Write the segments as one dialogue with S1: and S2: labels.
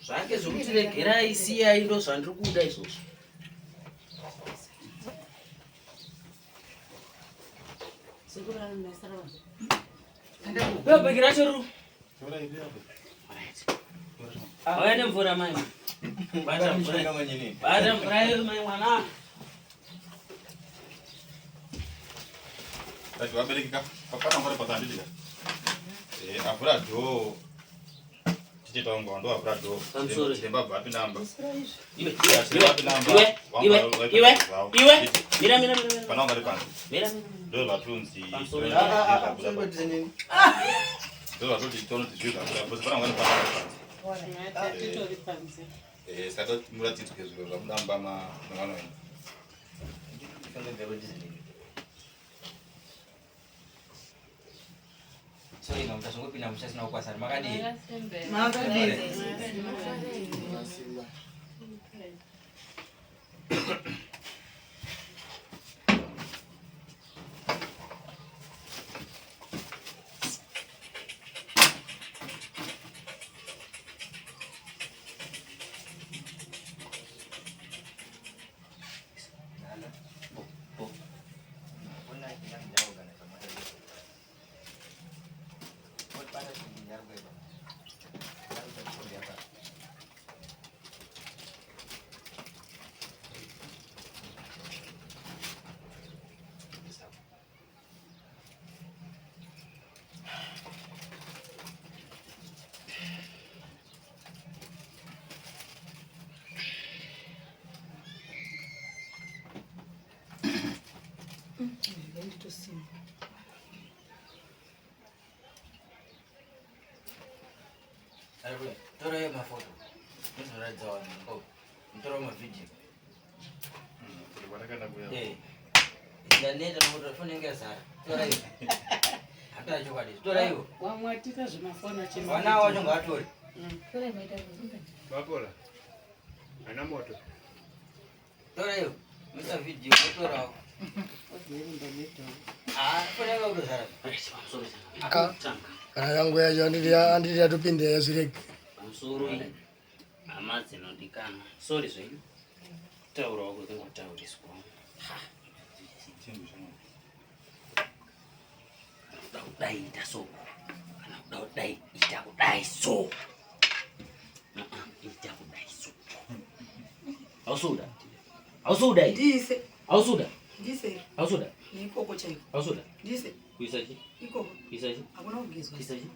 S1: Zvake zvokutiregera isiya ndo zvandiri kuda izvozvo. Sekurana nesara. Baba kiracho. Awene mvura mai. Bada mvura manyini. Bada mvura mai mwana.
S2: Tati wabereka papa ngore patandika. Afura do. Titi tongo ndo afura do. Temba bapi namba.
S1: Iwe. Mira.
S2: Pana ngore pana.
S1: Mira.
S2: Do la tunzi. Do la tunzi tono tizika kula. Bose pana ngore pana. Saka murati tukezwe ramdamba mangano ene. Kande debo dizini. Sorry, nggak usah sungguh pindah musik senau pasar. Makadi. Tora ya mafoto. Tora zawan kau. Tora ma video. Wanakana kuya.
S1: Ya nenda na phone yangu sana. Tora hiyo. Hata choka dis. Tora hiyo.
S3: Wamwatika zvimafona chema.
S1: Wana wacho ngatori.
S3: Tora maita kuzunga.
S2: Wapola. Ana moto.
S1: Tora hiyo. Mita video tora. Phone yangu ndo sana.
S4: Kana yangu yacho anditi atupinde yazvireke.
S1: Pamusoro iyi. Hama dzinodikana. Sorry zvenyu. Taura wako kungotauriswa. Dai ita so. Kana dai ita kudai so. Ita kudai so. Ausuda.
S3: Ndise.
S1: Ausuda.
S3: Ndise.
S1: Ausuda.
S3: Nikoko chaiko.
S1: Ausuda.
S3: Ndise.
S1: Kuisaji.
S3: Ikoko.
S1: Kuisaji.
S3: Hakuna kugezwa.
S1: Kisaji.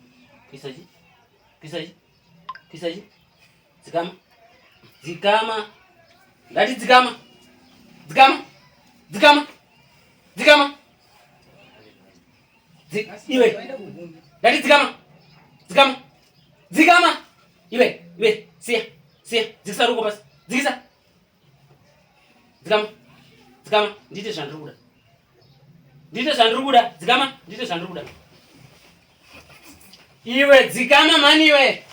S1: Zikama. Ngati zikama. Iwe. Ngati zikama. Iwe. Sia. Zikisa ruko basi. Zikisa. Zikama. Ndite zvandirikuda. Zikama. Iwe zikama mani iwe.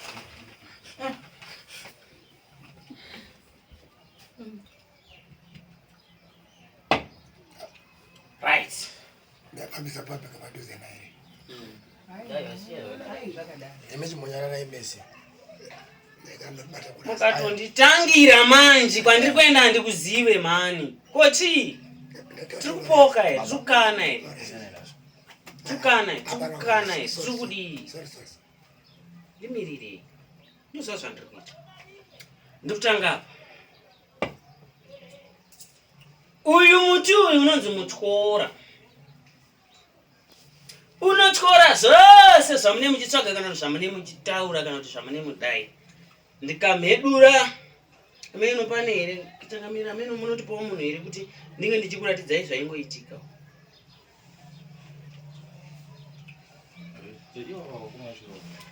S1: Right.
S4: Ndakabisa papa kabaduze naye. Emezi monyara imesi.
S1: Mukatonitangira manje kwandiri kuenda ndikuzive mani. Kochi. Tikupoka ere, tukana ere. Sukudi. Limirire. Ndizvo zvandiri kuita. Ndikutanga. Uyu muti uyu unonzi mutyora. Unotyora zvose zvamune muchitsvaga kana kuti zvamune muchitaura kana kuti zvamune mudai. Ndikamhedura. Meno pane here kutangamira meno munotipawo munhu here kuti ndinge ndichikuratidzai zvaingoitika.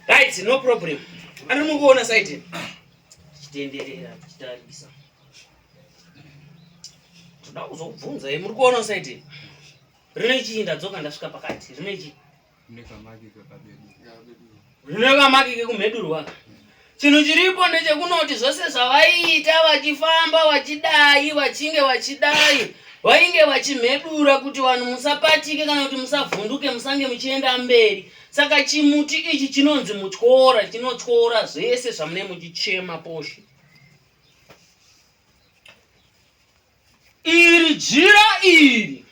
S1: Right, no problem. Ari mukuona side. Chitenderera chitarisa. Toda kuzobvunza muri kuona side. Rine chiinda dzoka ndasvika pakati. Rine chi? Rine kamaki kekumhedurwa. Chinhu chiripo ndechekunoti zvose zvavaiita vachifamba vachidai vainge vachimhedura kuti vanhu musapatike kana kuti musavhunduke musange muchienda mberi. Saka chimuti ichi chinonzi mutyora chinotyora zvese zvamune muchichema poshe. Iri jira iri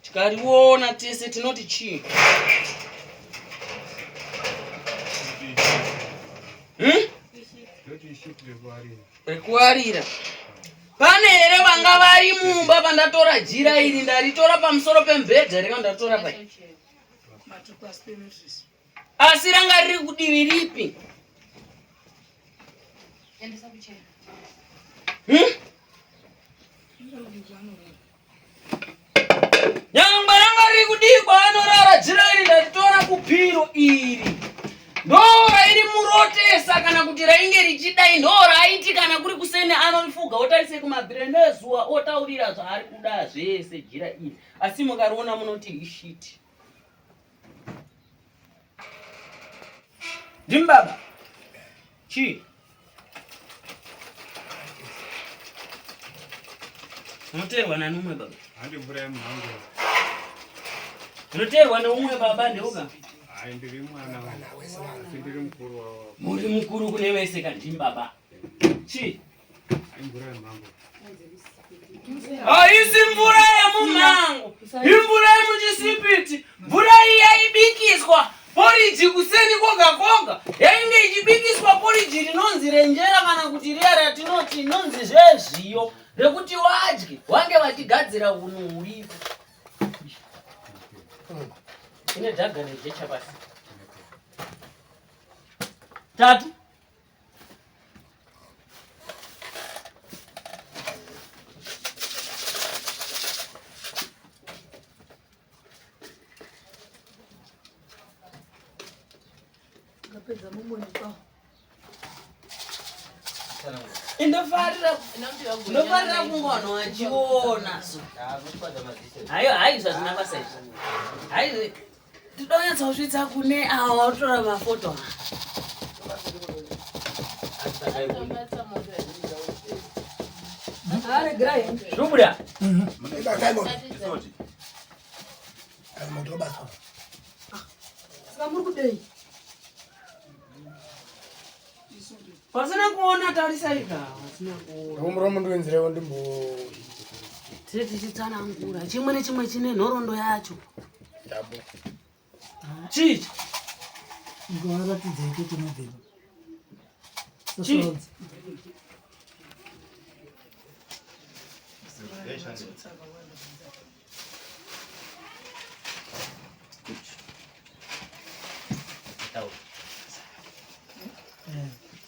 S1: tikariona tese tinoti chii? Rekuarira. Pane here vanga vari mumba pandatora jira iri ndaritora pamusoro pembedha rega ndatora pai? Asi ranga riri kudivi ripi? Nyangwe ranga riri kudivi kwaanorara jira iri ndaritora kupiro iri. Ndora iri murotesa kana kuti rainge richidai ndora aiti kana kuri kusene anorifuga otarise kumabhire nezuwa otaurira zvaari kuda zvese jira iri. Asi mukariona munoti ishiti. Ndimbaba. Chi? Unoterwa nanumwe baba?
S5: Handi mvura yemuhangu.
S1: Unoterwa neumwe baba ndeuka?
S5: Hai ndiri mwana ndiri mukuru wavo.
S1: Muri mukuru kune vese kandimbaba. Chi?
S5: Hai mvura yemuhangu.
S1: Haisi mvura yemumhango. Imvura yemuchisipiti. Mvura iyi yaibikiswa poriji kuseni koga koga. Yainge ichibikiswa poriji rinonzi renjera kana kuti riya ratinoti inonzi zvezviyo. Rekuti wadye wange vachigadzira unhu huripo. Ine dhaga nejecha basi. Tatu.
S3: Ngapedza mumwe nika.
S1: Indofarira kungwana wachiona. Hayo zvazvina basa izvi. Hayi tidonyatsa kusvitsa kune avo vatora mafoto.
S3: Are grind.
S1: Zvobuda.
S3: Saka muri kudei.
S1: Pasina kuona tarisa ika. Pasina kuona.
S4: Umuromo ndoenzirewo ndimbo.
S1: Tiri tichitsanangura. Chimwe nechimwe chine nhoroondo yacho.
S4: Yabo.
S1: Chichi.
S6: Ngoratidza kuti mudhini.
S1: Chi.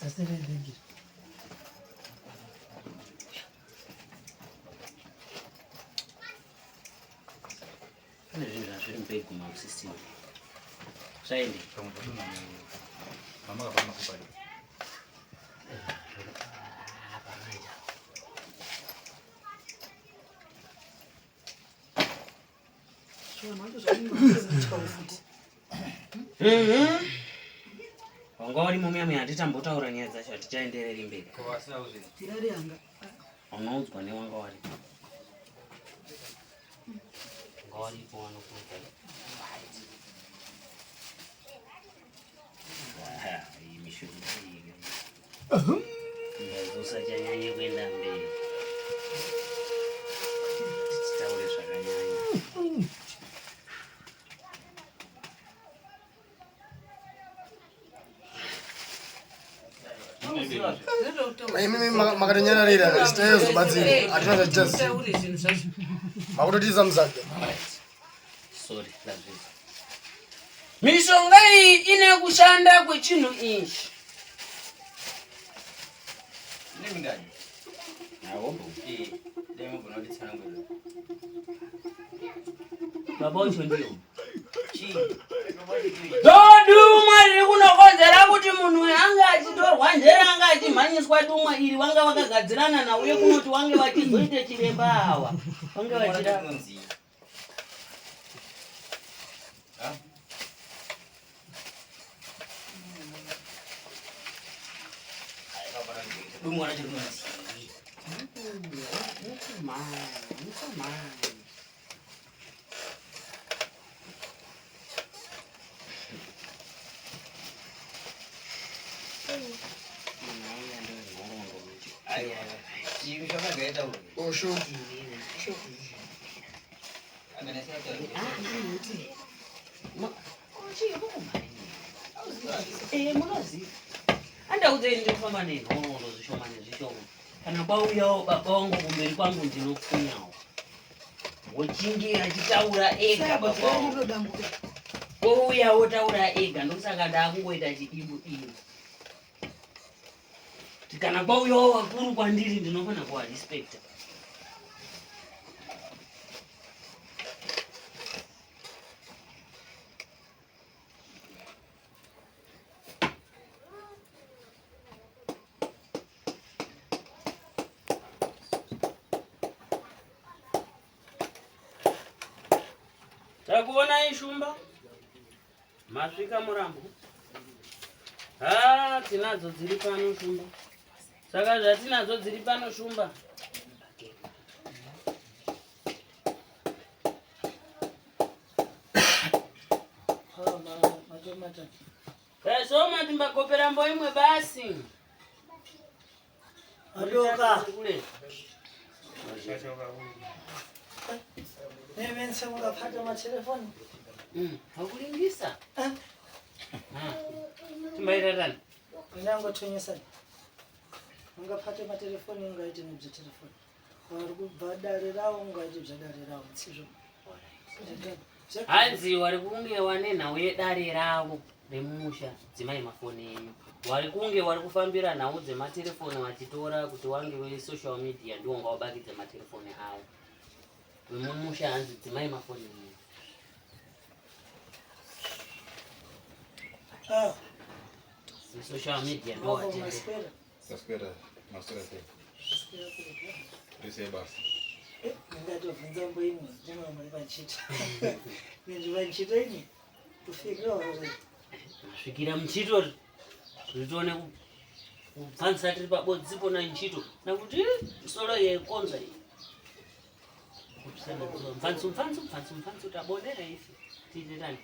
S6: Aseredegi.
S1: Pane zvinhu zvazviri mbegu makusisima. Zvaindi.
S2: Mama kapana kupari.
S1: Wanga uri mumwe hatitambotaura nyaya dzacho hatichaendereri mberi.
S3: Tirari hanga.
S1: Unoudzwa newanga wari. Wanga waripo wanokuudza. Iyi mishuri iyi. Usachanyanye kuenda mberi. Tichitaure zvakanyanya.
S4: Mimi makatonyararira sitayo zobatsira. Atina just. Makutotisa mzake.
S1: Sorry, lazima. Mishonga iyi ine kushanda kwechinhu ichi.
S2: Ndimindani.
S1: Naombo.
S2: Demo kunoti tsanangwe.
S1: Baba ucho ndiyo. Doduma riri kunokodzera kuti munhu anga achitorwa njere anga achimhanyiswa dumwa iri wanga vakagadzirana nauye kunoti wange vachizoite chiremba awa. Wange vachida.
S2: Dumwa racho runonzi.
S4: Oshoki.
S1: Munoziva andaudzei ndinofamba nenhoroondo zvishoma nezvishoma kana kwauyawo baba vangu kumberi kwangu ndinofunyawo wochinge achitaura ega baba vangu ouya wotaura ega ndokusaka ndaakungoita chidibu ibu kana kwauyawo vakuru kwandiri ndinofanira kuvarespecta. Takuonai Shumba? Masvika Murambo? Tinadzo dziri pano Shumba. Saka zvatinadzo dziri pano Shumba. So matimbakopera mbo imwe basi.
S6: Adoka. Nevense ungapata matelefoni.
S1: Hakulingisa. Timbairarana.
S6: Ndangotonyesa. Ungapata matelefoni ungaite nezvitelefoni. Wari kubhadare rawo ungaite zvadare rawo sizvo.
S1: Hanzi wari kunge wane nhau yedare ravo remusha dzimai mafoni enyu. Wari kunge wari kufambira nhau dzematelefoni vachitora kuti wange we-social media ndiwo ngawabakidze matelefoni avo. Wemumusha hanzi dzimai mafoni enyu. Social media ndo watendera.
S2: Saspera, masura te. Rise basi.
S6: Ndingatobvunza mboimwe ndimwe muri vachita. Ndinzi vachita ini kufikira uri.
S1: Svikira muchito zvitone kupfanisa tiri pabodzi pona nchito nakuti soro yekonza iyi. Mfansu tabonera ife tiitani.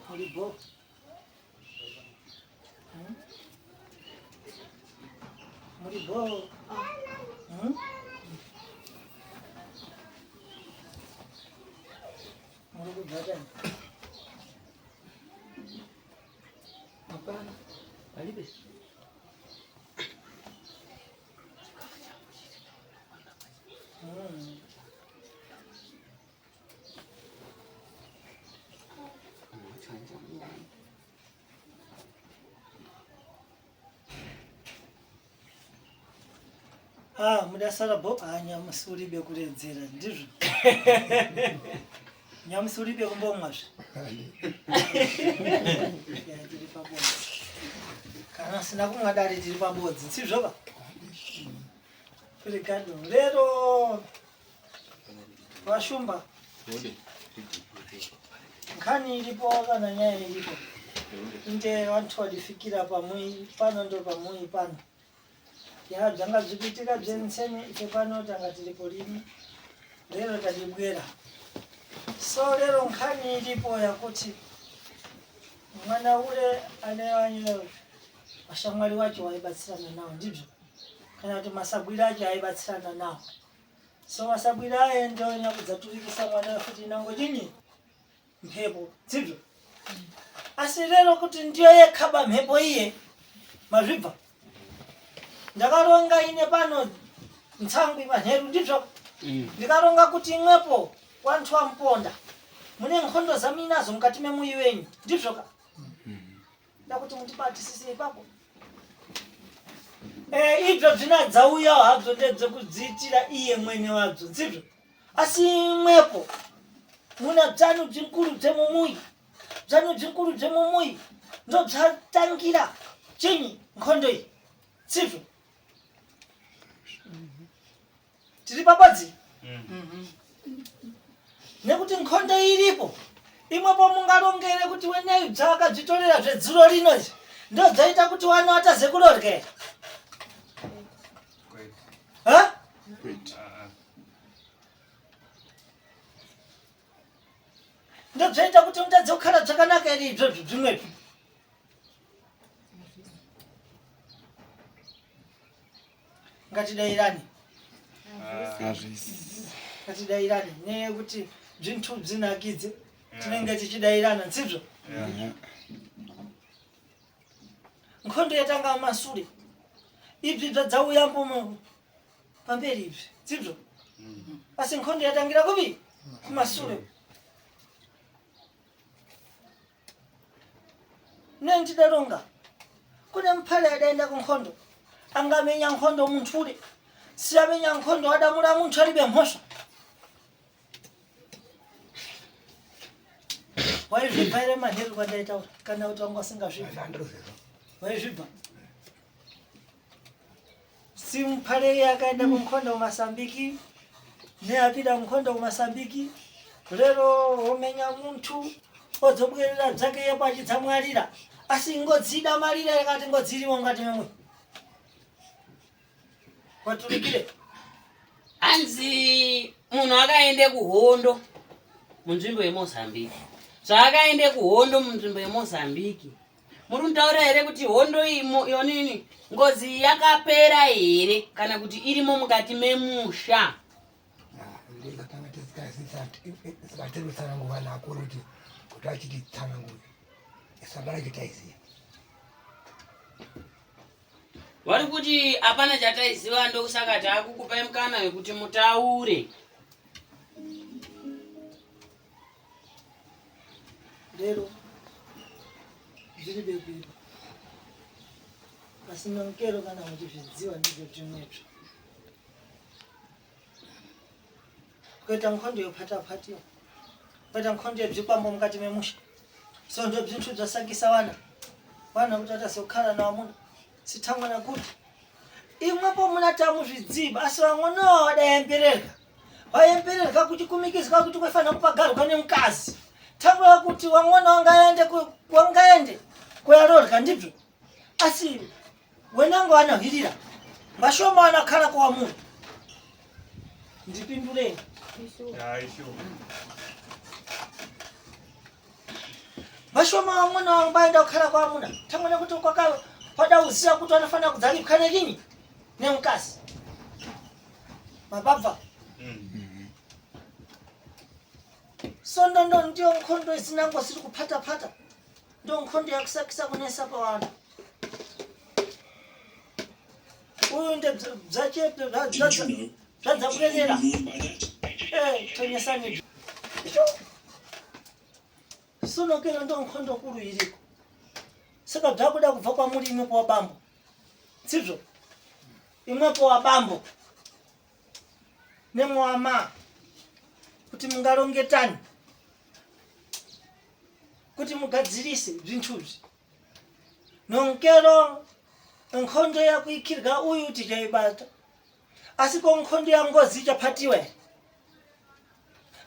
S6: Horibo. Horibo. Horibo badan. Apana?
S1: Alibe.
S6: Mudasara bo nyamusuri bekuredzera ndizvo. Nyamusuri bekumbomwazve. Tiri pabodzi. Kana sina kumwa dare tiri pabodzi sizvo ba? Kuri kado lero Washumba. Nkhani ilipo kana nyaya ilipo. Nje vantu walifikira pamui pano ndo pamui pano. Ya dzanga zvipitika dzenseni ife pano tanga tiri kulini. Lero talibwera. So lero nkhani ilipo yakuti mwana ule ane washamwali wacho waibatsirana nawo ndibyo. Kana kuti masabwira acho aibatsirana nawo. So masabwira aye ndio nyakudzaturikisa mwana futi nango chini mhepo ndibyo. Asi lero kuti ndiyo yekhaba mhepo iye mazvibva. Ndakaronga ine pano ntsangwi manheru ndizvo. Ndikaronga kuti imwepo wantu wamponda. Mune nkhondo zaminazo mukati memuyi wenyu ndizvo ka. Ndakuti mutibatisise ipapo. Ibyo dzinadzauya hadzo ndedze kudziitira iye mwene wadzo ndizvo. Asi imwepo muna dzanu dzinkuru dzemumuyi. Dzanu dzinkuru dzemumuyi ndo dzatangira chinyi nkhondo iyi ndizvo. Tiri pabodzi. Nekuti nkhondo iripo. Imwepo mungarongere kuti weneyo dzakadzvitorera zvedzuro rino izvi. Ndo dzaita kuti wana wataze kurorgera. Ndo dzaita kuti mutadze kukhala dzakanaka iri izvo zvimwepi. ngatidairani
S4: Azvisi.
S6: ngatidairani nekuti zvintu dzinakidze tinenge tichidairana sibyo nkhondo yatanga masure ibvi zvadzauya mbomo pamberi ibvi sibyo asi nkhondo yatangira kupi kumasure nentidaronga kune mphale adaenda kunkhondo angamenya nkhondo munthu ule siyamenya nkhondo adamula munthu alibe mphosva waizvibva ere manheru kwandaitaura kana kuti wanga usingazvibva waizvibva si mphale yakaenda kunkhondo kumasambiki neapida kunkhondo kumasambiki lero womenya munthu odzobwerera dzake yepo achidzamwalira asi ngodzida malira yakati ngodziriwo ngati memwe watulikire
S1: anzi munhu akaende kuhondo munzvimbo yemozambiki zvaakaende kuhondo munzvimbo yemozambiki muri kutaura here kuti hondo yonini ngozi yakapera here kana kuti irimo mukati memusha
S7: ndikatanga tisikatiri kutsananguva nakuru kuti achiti tsananguve isabara chitaiziva
S1: vari kuti hapana chataiziva ndokusaka taakukupai mukana wekuti mutaure
S6: lero zviri bekwiro pasina mukero kana kuti zvidziwa ndizvo zvimwezvo kuita nkhondo yophatapatiwa kuita nkhondo yebzikwambo mukati memusha so ndo bzinthu dzasakisa wana kuti atazokhala nawamuna sitangwana kuti imwepo munata muzvidziba asi vamwenawo wadayembererwa wayembererwa kuchikumikizwa kuti kwefana kupagarwa nemukazi tangwa kuti wamwana wangaende kuyarorwa ndibvo asi wenango wanahirira vashoma wanakhala kwamuna ndipinduleni vashoma wamwana wangaenda kukhala kwamuna tangwana kuti kwada uziva kuti wanofana kudzalipwa nelini nemukazi mababva so ndo ndiyo nkhondo isinango siri kuphatapata ndo nkhondo yakusakisa kunesa pawanhu uyu nde bzachepe zvadzakurerera tonyesani sunokero ndo nkhondo kuru iriko saka bvakuda kubva kwamuri imwepo wabambo sibvo imwepo wabambo nemwama kuti mungarongetani kuti mugadzirise zvintuzvi nonkero nkhondo yakuikirwa uyu tichaibata asi ko nkhondo yangozi ichaphatiwa here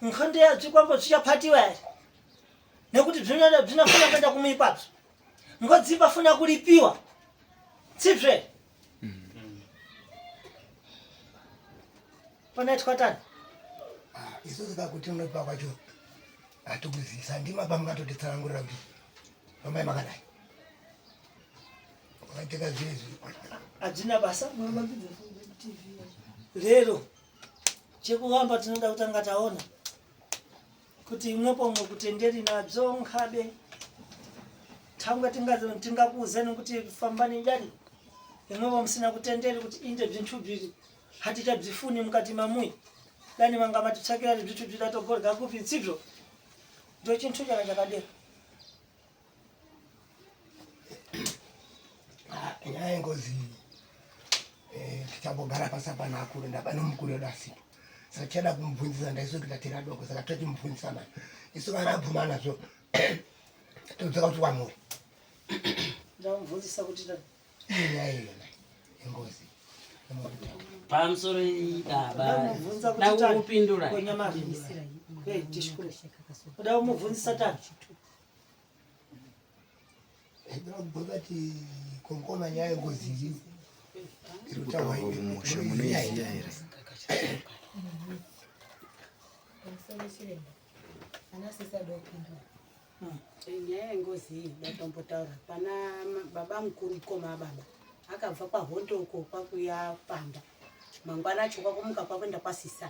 S6: nkhondo yazvikwambo zvichaphatiwa here nekuti zvinofuna kuenda kumuipapso ngodzi vafuna kulipiwa sibve panaitwa tani
S7: isusu kakuti unopa kwacho hatikuzisa ndima pamungatotitsanangurira kuti mamai makadai wakateka zvezvi
S6: hadzina basa lero chekuhamba tinoda kutanga taona kuti imwepo kutenderi nadzo nkhabe tangwe tingakuuzeni kuti fambani njani imwepo musina kutenderi kuti inde bzinthu bviri hatichabzifuni mukati mamuyi dani manga matitsvakira zvithu zvidatogorga kupi sibvo ndo chinthu chaka chakadera
S7: nyaya yengozi tichambogara pasi apa nakuru ndaba nomukuru wedu asipo saka tichada kumubvunzisa ndaiso kutatera doko saka tochimubvunzisa mani isu kana abvuma nazvo todzoka kuti wamuri
S6: ndamubvunzisa kuti tani
S7: nyaya iyona yengozi
S1: pamusoro baba nakupindura
S6: uda kumubvunzisa tani
S7: ndinobvunza kuti konkoma nyaya yengozi iyi
S4: musha munoiziya here
S3: nyaya yengozi iyi ndatombotaura pana baba mukuru mukoma baba akabva kwahondoko kwakuya panda mangwana acho kwakumuka kwakuenda kwasisai.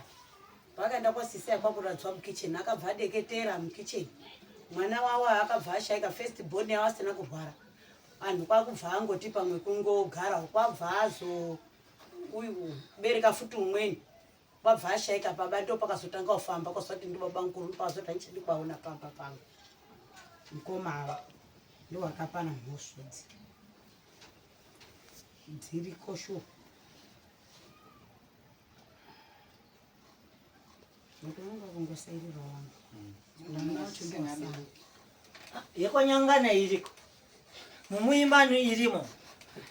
S3: Pakaenda kwasisai kwakuradzwa mukitchen akabva adeketera mukitchen. Mwana wawo akabva ashaika first born yawo asina kurwara. Anhu kwakubva angoti pamwe kungogara kwabva azo uyu bereka futi umweni. Kwabva ashaika baba ndo pakazotanga kufamba kwasati ndo baba nkuru pakazoti ndichidi kwaona pamba. Mukoma ndo akapana mhosvedzi. Dziri kosho. Ndinonga kungosairira wangu. Ndanacho ndosanga.
S6: Yekonyangana iriko. Mumuimano irimo.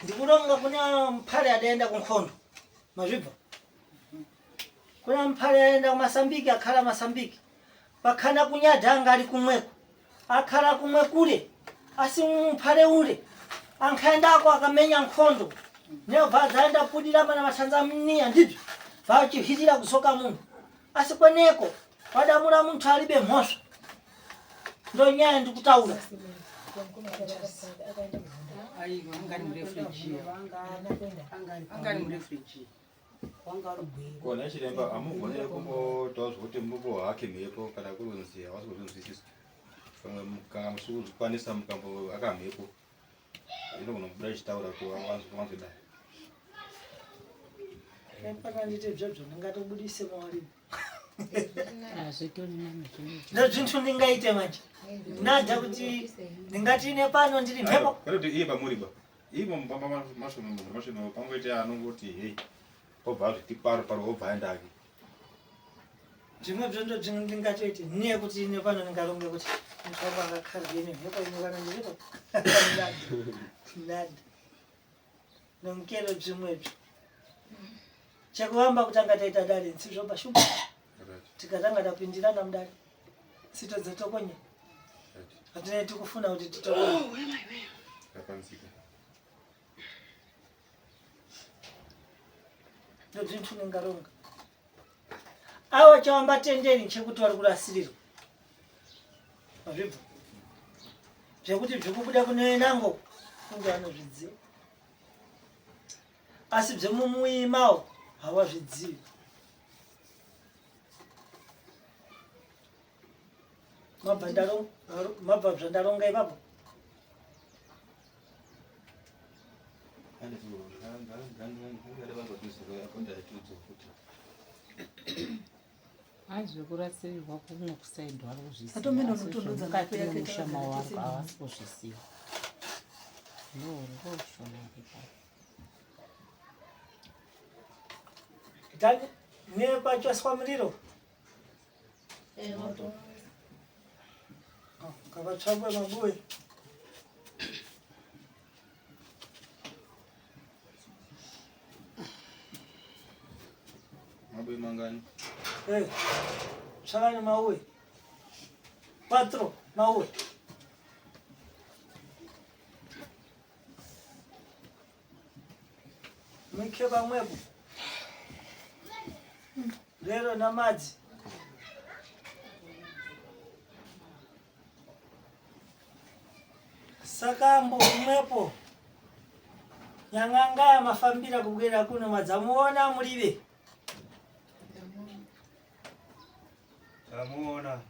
S6: Ndikuronga kuna mphale adaenda kunkhondo. Mazvibva. Kuna mphale aenda kumasambiki akhala masambiki. Pakhana kunyadhanga ali kumweko. Akhala kumwe kule. Asi mphale ule. Ankhaendako akamenya nkhondo. Nebva dzaenda kudira mana maTanzania ndibyo. Vachihitira kusoka munhu. Asi kweneko wadamula munthu alibe mhosva. Ndo nyaya ndikutaura.
S3: Aiwa angani murefugee. Angani murefugee. Wanga rubwiro.
S2: Kona chiremba amugonere kumbotaura kuti mubo hake mhepo kana kurunzi havasi kuzvinzwisisa. Pamwe mukanga musukwanisa mukambo akamhepo. Inogona kubuda ichitaura kuwanzodai.
S6: Mpaka ndite zvozvo ndingatobudise mawari. Ndo zvinthu ndingaite manje. Ndadha kuti ndingati ine pano ndiri mhepo.
S2: Kana kuti iye pamuriba. Imo mbamba mashono pangoite anongoti hey. Obva zviti paro obva aendake.
S6: Zvimwe zvondo ndingatoite niye kuti ine pano ndingaronge kuti muthu akakhala ine mhepo inokana ndiripo. Ndadha. Nomkelo zvimwezvo. Chekuhamba kutanga taita dare nsizvo pashupa. Tikatanga tapindirana mudare. Sito dzatokonya. Atina tikufuna kuti titokonya.
S2: Kapansika.
S6: Ndo zvinthu ndingaronga. Awo chawamba tenderi chekuti vari kurasirirwa. Mazvibva. Zvekuti zvikubuda kunoenango kunge anozvidziva. Asi bvemumuimawo havazvidzivi. Mabva zvandaronga ipapo.
S8: Azvekurasirirwa kumwe kusaidwa ari kuzvisiya mukati memushama wako havasi kuzvisiya. Ndoshona
S6: Tani nepachoswa muliro. Kavatsvakwe mabuwe.
S2: Mabuwe mangani.
S6: Tsvakani mauwe. Patro mauwe. Mwike pamwepo. Lero namadzi. Sakambo umwepo. Nyang'anga mafambira kubwera kuno madzamuona mulive.
S5: Tamuona.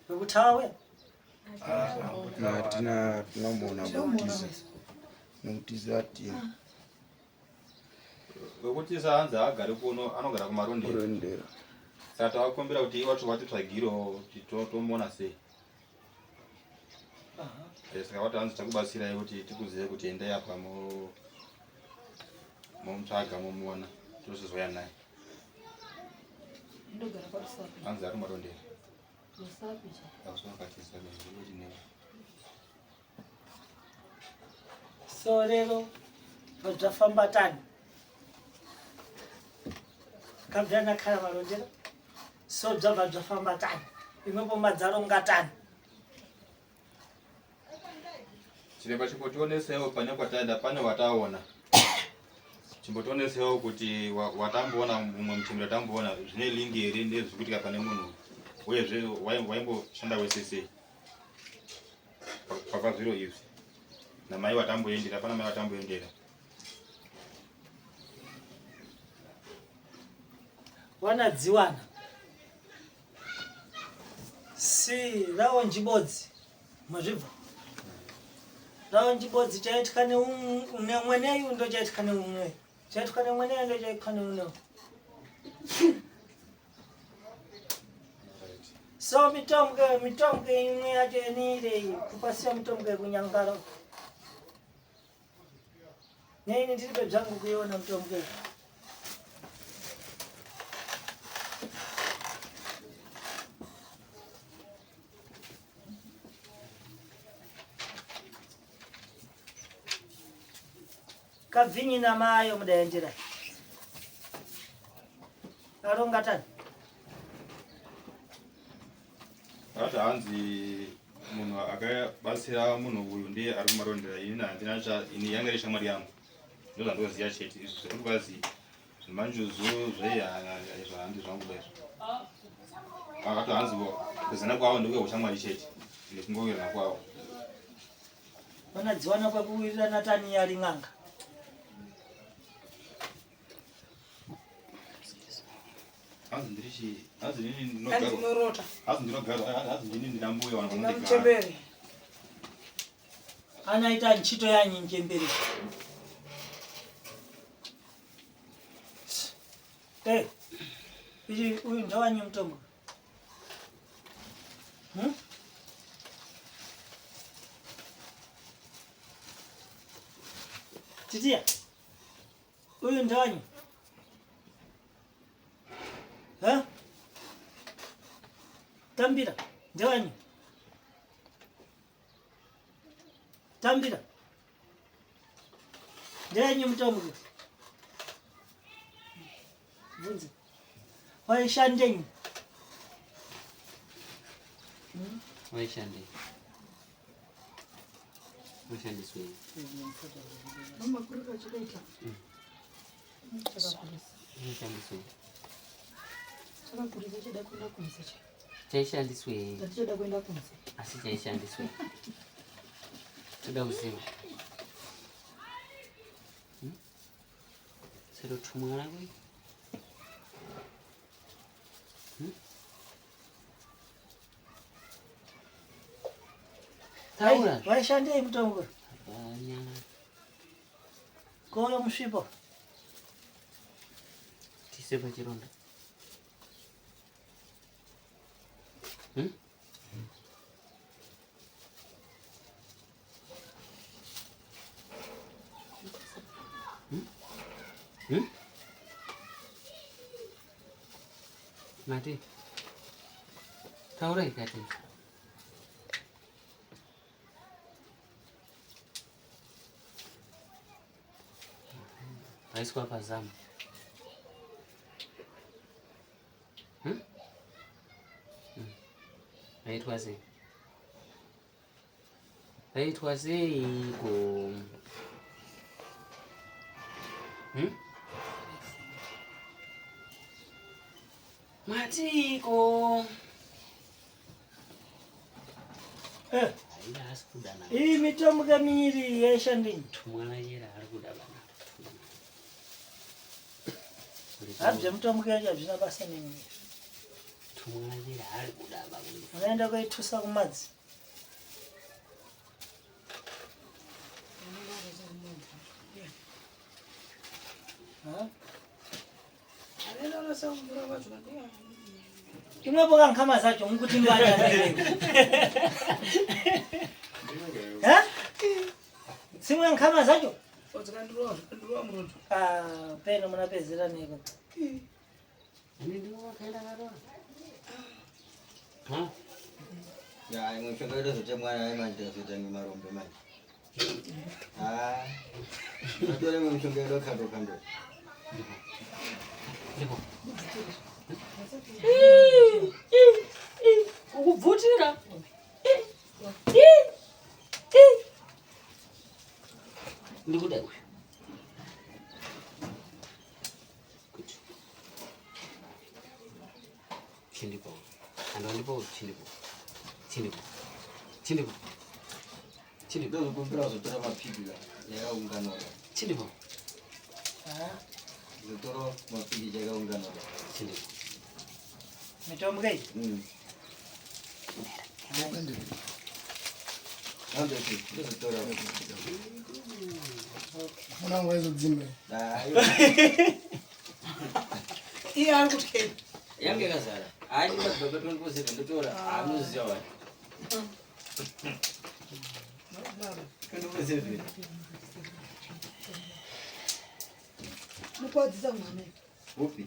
S6: Wekutawe.
S4: Tinamuona nokutiza ati
S2: Wekuti saanza agare kuno anogara kumarondera. Saka tavakumbira kuti iwacho watitsvagiro tomuona sei. Saka wati hanzi takubatsirai kuti tikuzive kuti endai apa momutsvaga momuona tozozoya naye. Hanzi ari kumarondera.
S6: So lero zvafamba tani. Kabva nakhala marondera. So dzabva zvafamba tani. Imwepo madzaronga tani.
S2: Chiremba chimbotionesewo pane kwataenda pane wataona. Chimbotionesewo kuti watamboona mumwe muchembera tamboona zvine lingi here nezvikuitika pane munhu. Uyezve waimboshanda wese sei. Pazviro izvi. namai vatamboendera pana mai vatamboendera
S6: wanadziwana si rawo njibodzi mazvibva rawo njibodzi chaitika nemweneyu ndo chaitika neumwe chaitika nemweneyu ndo chaitika neuneyu so mitombo imwe yacho enire kupasira mitombo yekunyangara neini ndiripe bzvangu kuiona mitombo iyi kabvinyi namayo mudaendera aronga tani
S2: ati hanzi munhu akabatsira munhu uyu ndiye ari kumarondera ini handina ini yanga iri shamwari yangu ndozvandoziva chete izvi zviri kwazi zvemanjuzu zvehandi zvangu daizvo akato hanzi kuzana kwavo ndokwehushamwari chete nekungowirirana kwavo
S6: vanadziwana kwekuwirirana tani yari n'anga
S2: hanzi ndirichi hanzi
S3: ndinoroota
S2: hanzi ndini ndinambuya wanakundigara
S3: ndamutembere
S6: anaita nchito yanyi njembere ichi uyu ndawanyi mutombo titiya uyu ndawanyi tambira ndawanyi tambira ndawanyi mutombo bvunze waishandenyi
S1: waishandei washandiswei washandiswei chaishandiswei asi chaishandiswei toda kuziva serotumwa lakwe taura
S6: waishandei mutombo
S1: nyana
S6: koyo musvipo
S1: tise pachironda mati taura ikati vaiswa pazamu vaitwa sei vaitwa sei ko matiko aida asi kudana
S6: iyi mitombo kamiri yaishandei
S1: tumwana yera ari kuda bana
S6: habva mutombo yacho hazvina basa nemiri
S1: tumwana yera ari kuda baba
S6: unaenda kuitusa kumadzi imwepo kankama zacho mukuti nganyanaire simwe nkama zacho peno munapedzera neko
S9: ya imwe mishonga yedu zote mwana aimanje tikazoita ngemarombe manje atore imwe mishonga yedu akando kando
S1: kukubvutira ndikuda uyu kuti chindipo andiwandipo chindipo chindipo chindipo
S9: ndozokumbira kuzotora mapiki yakaunganwa
S1: chilipo
S9: zotora mapiki chakaunganwa
S1: chilipo
S6: mitombo kai
S9: andoti ndozotora
S7: Mwanangu hizo dzimbe.
S3: iye ari kutya
S9: yange kazara ani madhoka 24/7 ndotora anoziva wani 24/7
S3: mukwadzisa mwana
S9: upi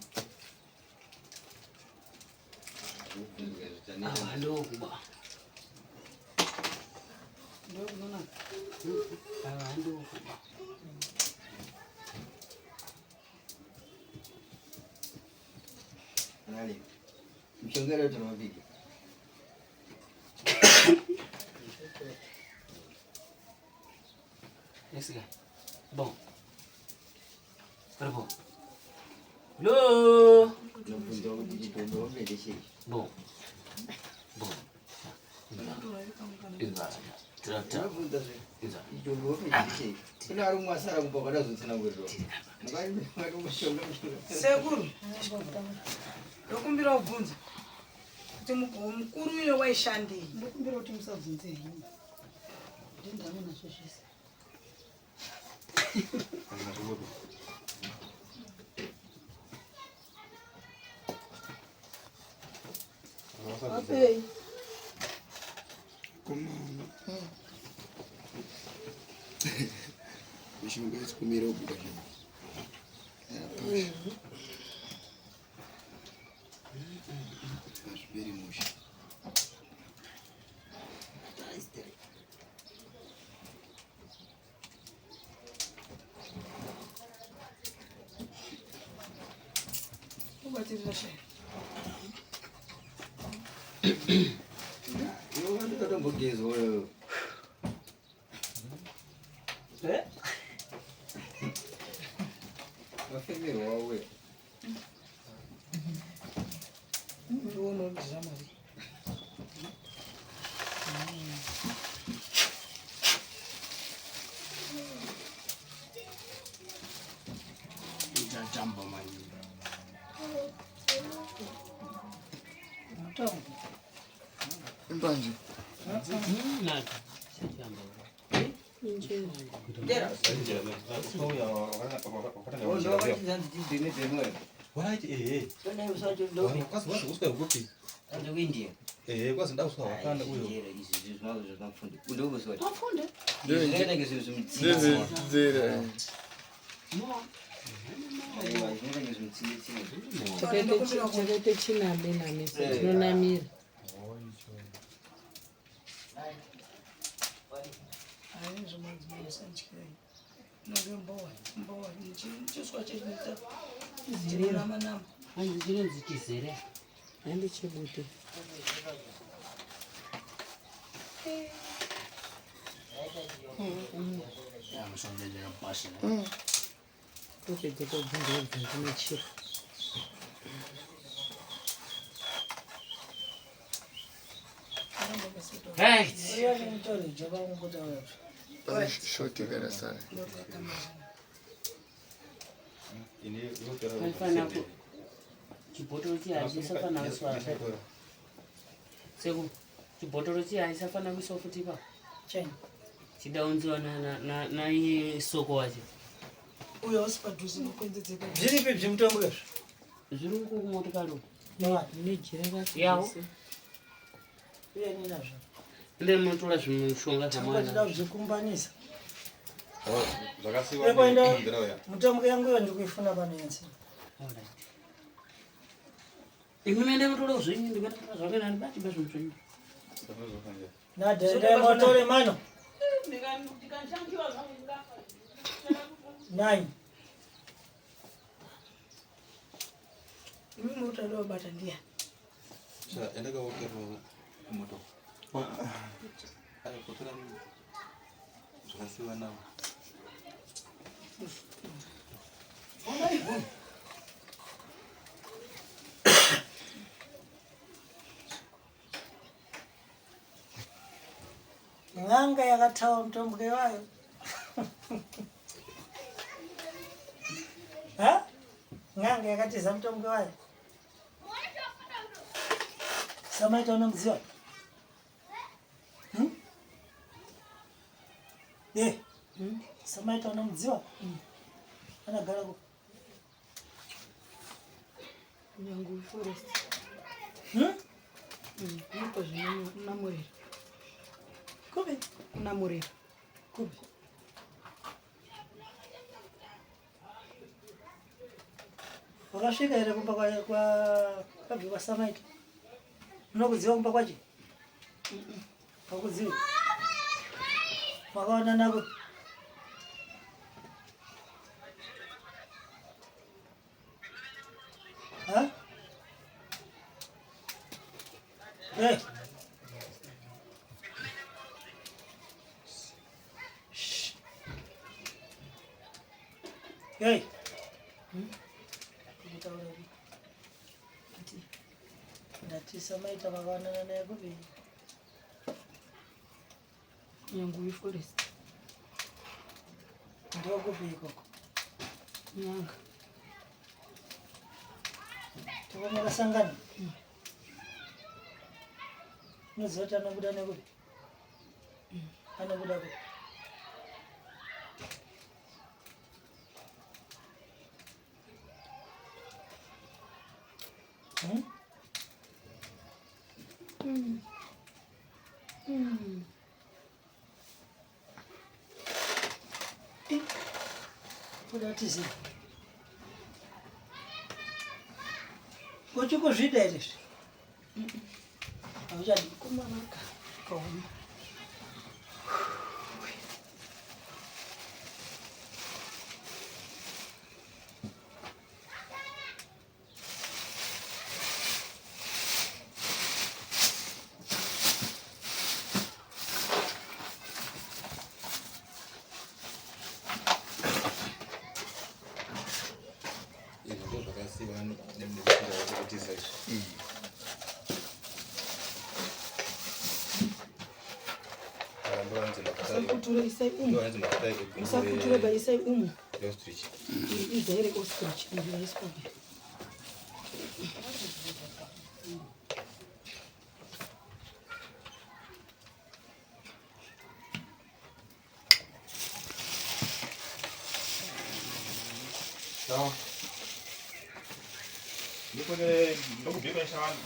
S1: ndokuba
S3: ndokunona
S1: ndokuba
S9: nani mshongera yote mapiki
S1: Yes, bon. Bravo. Lo.
S9: nofunza kuti chitombo mbedeshe
S1: Bon. Bon. Inza. Trata.
S9: nofunza zve
S1: Inza.
S9: chitombo mbedeshe kuna ari mwasara kumba kwadazotsina kwero mukati mushonga
S3: sekuru ndokumbira kubvunza kuti mukuru uye waishandei ndokumbira kuti musabvunze henyu ndindame nazvo zvese apei
S7: Mishonga isikumira ukuda. Azviperi musha.
S3: ubatirira shai
S9: iwo vandikatombogezwa oyo wafemerwa wawe
S3: ndiwonodira mari
S4: Ichachamba manje.
S3: mutombo
S7: Imbanje.
S1: Nada. Chamba.
S9: kuindia
S2: kwazi ndauswa wakanda uyo
S1: Afunde.
S7: Zera.
S8: Chakaite chinabe nanese tinonamira.
S3: aizvomadzimaisantyirei nove mbowa chiswa chezvinoita chinonamanama
S1: Hanzi chinonzi chizere.
S8: Handi chibute.
S4: Mishonga yakapasha.
S8: Topedza kubvunza dzine chiro.
S1: Right.
S6: iya nemutore chavangotaura
S7: Pane shoti kana sana.
S1: Haifana ku chibhotoro chihaisafana kuiswa seku chibhotoro chihaisafana kuiswa futi pa
S6: chani
S1: chidaunziwa naiye soko wacho
S3: uyo usi padhuze nokuenzedzeka
S6: zviripi zvimutombo izvo
S1: zviri uko kumotikari
S8: Nejira
S1: yawo
S6: uye ninazvo
S1: ende munotora zvimushonga
S6: tangatida
S1: zvamwana
S6: kuzvikumbanisa
S2: zvakasiwa
S6: ekuenda
S2: ndira uya
S6: mutombo yangu iyo ndikuifuna pano yense
S1: imi mende mutora zvenyu ndikatara zvake nani bati bezvimuzvenyu
S6: nadhende motore mano 9
S3: imi munotoda wabata ndiya
S2: endakaokera moto aikotora zvakasiwa nawo
S6: Ng'anga yakatawa mtombwe wayo. Ha? Ng'anga yakatiza mtombwe wayo. Samaita unomziwa? Samaita unomziwa? Anagara ku
S3: Nyangu forest. Nipo zvino namurira.
S6: Kubi?
S3: Namurira.
S6: Kubi? Wakasvika here kumba kwabvi kwaSamaita? Unokuziva kumba kwacho? Hakuzivi? Wakaona nako? Ha? Hey. Shh. Hey. Ndati Samaita vakaonana naye kupi?
S3: Nyangu forest.
S6: Ndio kupi ikoko?
S3: Nyanga.
S6: Tuko makasangana? Unoziva kuti anobuda nekupi? Anobuda kupi? Kuda tizi. Uchikuzvida here izvi? Hauchadi
S3: Kumaraka. Kaoma. Usakuture isai umu. Usakuture ba isai umu. Izaire ostrich. Ndio isikobe.
S2: Sawa. Nipo ile ndogo bebe shawani.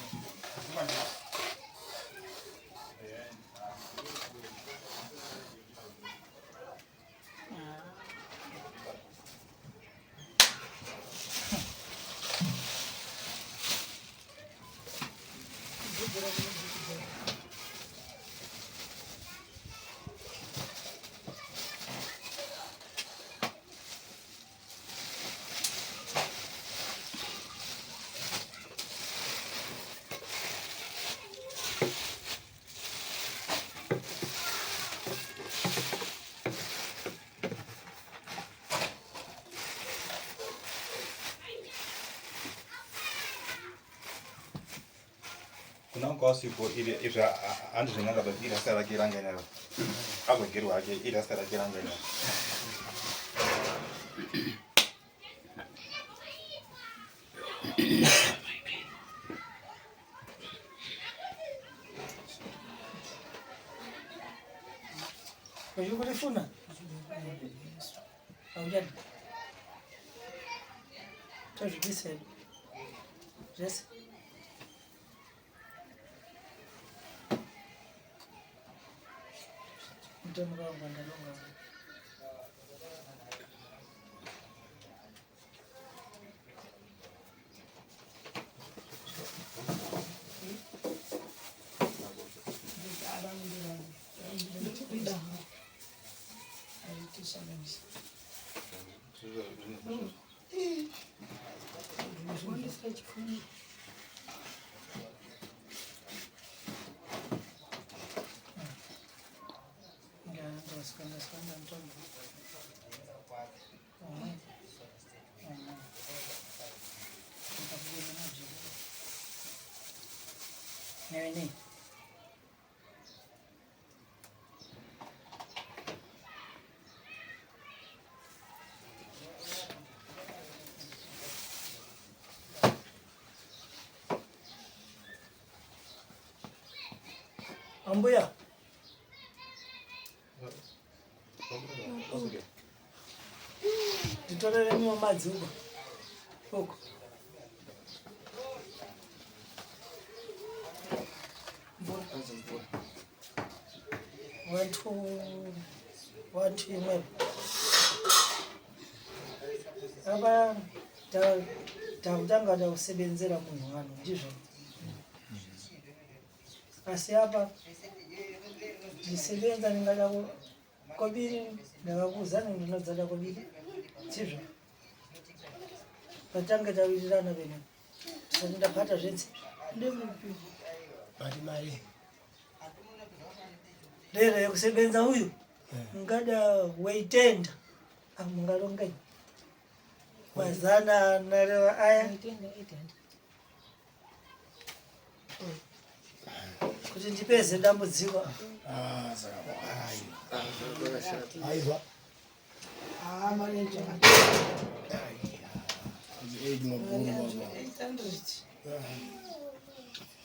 S2: Kuna ngosipo ile ira andi nganga ba ira sala kiranga nayo. Agwegerwa ake ira sala kiranga nayo.
S6: Ulikulifuna? Haujadi? Tajibise. Yes. Mtono wangu andalonga. Ambuya. Nditorere mwo madzi uko. Watu imwe. Apa takutanga takusebenzera munhu wanu ndizvo. Asi apa ndisebenza ndingada kobiri ndakakuza ndinodzada kobiri ndizvo. Patanga tawirirana bene. Tisati ndapata zvenzi. Ndemupi.
S7: Bati mari.
S6: Lero yekusebenza uyu. Ngada weitenda. Amungalongai. Wazana nalewa aya. Kuti ndipeze dambudziko.
S7: Aiwa.
S6: Maneja.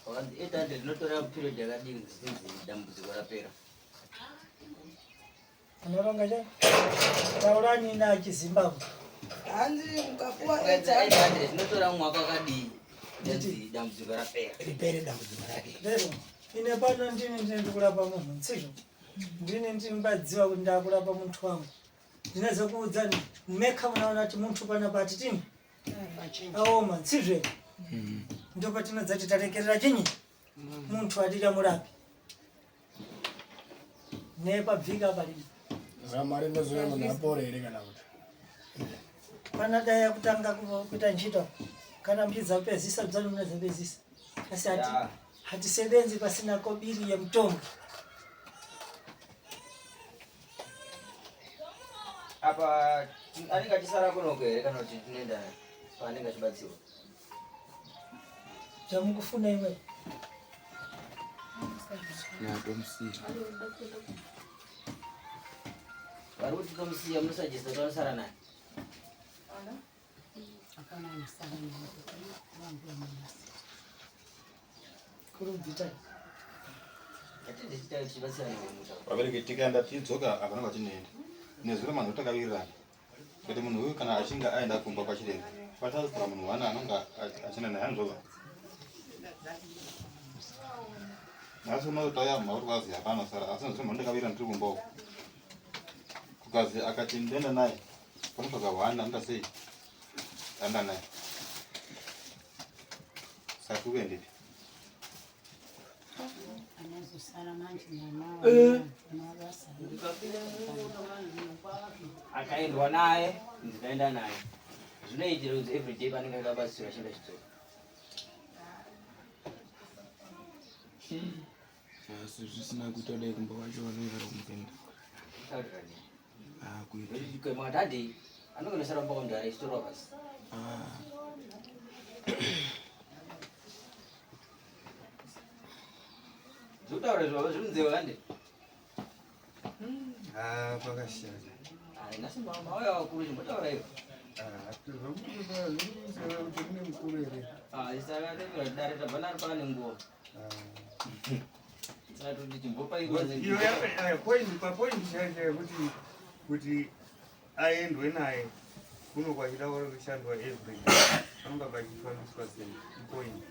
S9: Wakati 800 ndinotora period yakadini dambudziko rapera.
S6: Unoronga cha? Taurani na chiZimbabwe.
S3: Hanzi mkapuwa
S9: 800 ndinotora mwaka wakadini dambudziko rapera.
S7: Ripere dambudziko rake.
S6: Lero ine pano ndini ndikurapa munhu ntsizvo. Ndini ndimbadziwa kuti ndakurapa muntu wangu. Ndinaweza kuudzani mmeka munaona kuti muntu pana pati tini? Aoma ntsizvo. Ndio patinodza kuti tarekerera chinyi? Muntu adira murapi. Nepabvika pali.
S4: Zamari ndozoya munhu apore here kana kuti.
S6: Pana daya kutanga kuita ntchito. Kana mchidza kupedzisa dzani munadza kupedzisa. Asi hatisebenzi pasina kobiri yemutombo.
S9: Apa anenge achisara kunoko here kana kuti tinoenda paanenge achibatsiwa?
S6: Chamukufuna imwe.
S9: Vari kuti tomusiya munosajisa tonosara naye?
S6: Kurubvita.
S9: Atendechita tichibatsira nemuta.
S2: Vabereki tikaenda tidzoka hapana kwatinoenda. Nezuro manhu takawirirana. Kuti munhu uyu kana achinge aenda kumba kwachiremba, patasura munhu wana anonga achina naye anzoga. Nasi unotauya mauri kwazi hapana sara, asi nezuro manhu takawirirana tiri kumba uko. Kukazi akati ndenda naye, panotsvaga hwana anda sei? Anda naye. Saka kuendepi?
S9: Akaendwa naye, ndikaenda naye. Zvinoitira kuti everyday panenge akabatsira achienda chitoro.
S5: Asi zvisina kuita dai kumba kwacho vanenge vari kumupinda.
S9: Kuita mwadhadhi anogonesara kumba kwamudhara chitoro basi. Zvutaura zvavo zvinonzewa kande?
S5: Pakashata.
S9: Nhasi mauya wakuru chimbotaura ivo.
S5: Zvokuzara kuti kune mukuru here.
S9: Saka tevera dare tabva nari pane nguva. Saka toti chimbopa
S5: Papoindi chacho kuti aendwe naye kuno kwachida kushandwa everyday anonga pachifambiswa sepoindi.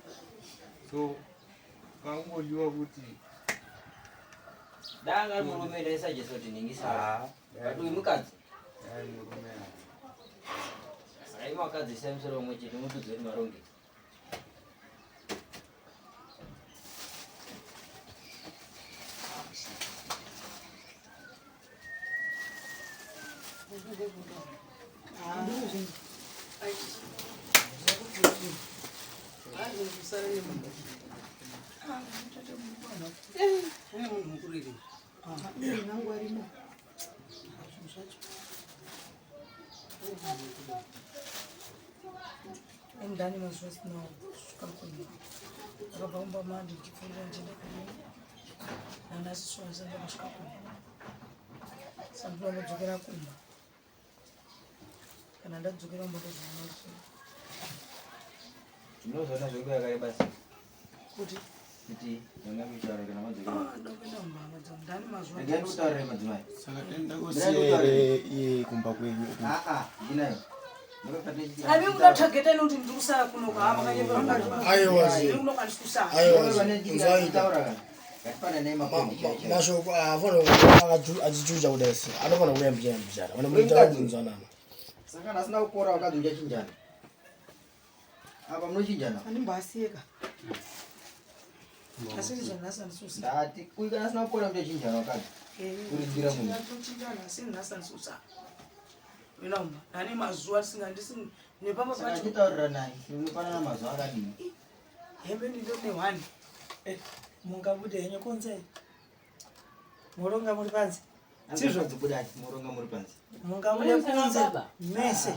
S5: So pangodiwa kuti
S9: danga murume ndaisajesa kuti ningisara. But uyu mukadzi?
S5: Murume.
S9: Saka vakadzi isai musoro umwe chete mutudzi weti maronge.
S6: Ndani mazuva sina kusvika akabva mandi ndichifundira ndichenda kuno nanasi swazenda kusvika kuno sandura ndodzokera kumba kana ndadzokera mbotozvaona
S9: Ndinozoona zvenguva yakareba sei?
S6: kuti
S9: Siti yana kuchara kana madziko.
S3: ndopinda mumba ndani mazuva
S9: Ngani kutaura madzimai.
S2: Saka tenda kusiye kumba kwenyu.
S9: Ndinayo.
S3: abi unathageta kuti ndikusala kuno kuhamba kanyepera ngati
S4: Aiwa
S3: unokandikusala
S9: Taura. Katipana naye makondi chacha.
S4: mashoko avona achichucha kudasi anofana kuyambira mbijana vana muita kunzanana
S9: Saka nasina kupora wakadzuja chinjana. Apa munochinjana.
S3: animbasiyeka asinizonasandisusa
S9: Ndati kuika nasina kupora munochinjana wakadzi. Kuridira munhu.
S3: chinjana asininasanisusa inauma nani mazuva tisingandisi nepamba
S9: Saka
S3: pacho
S9: nditaurira naye. Unopanana mazuva akadini.
S3: hembe ndindo nehwani
S6: mungabude henyu kunze muronga muri panze
S9: Sizvo dzibudati muronga muri panze.
S6: mungabude kunze mese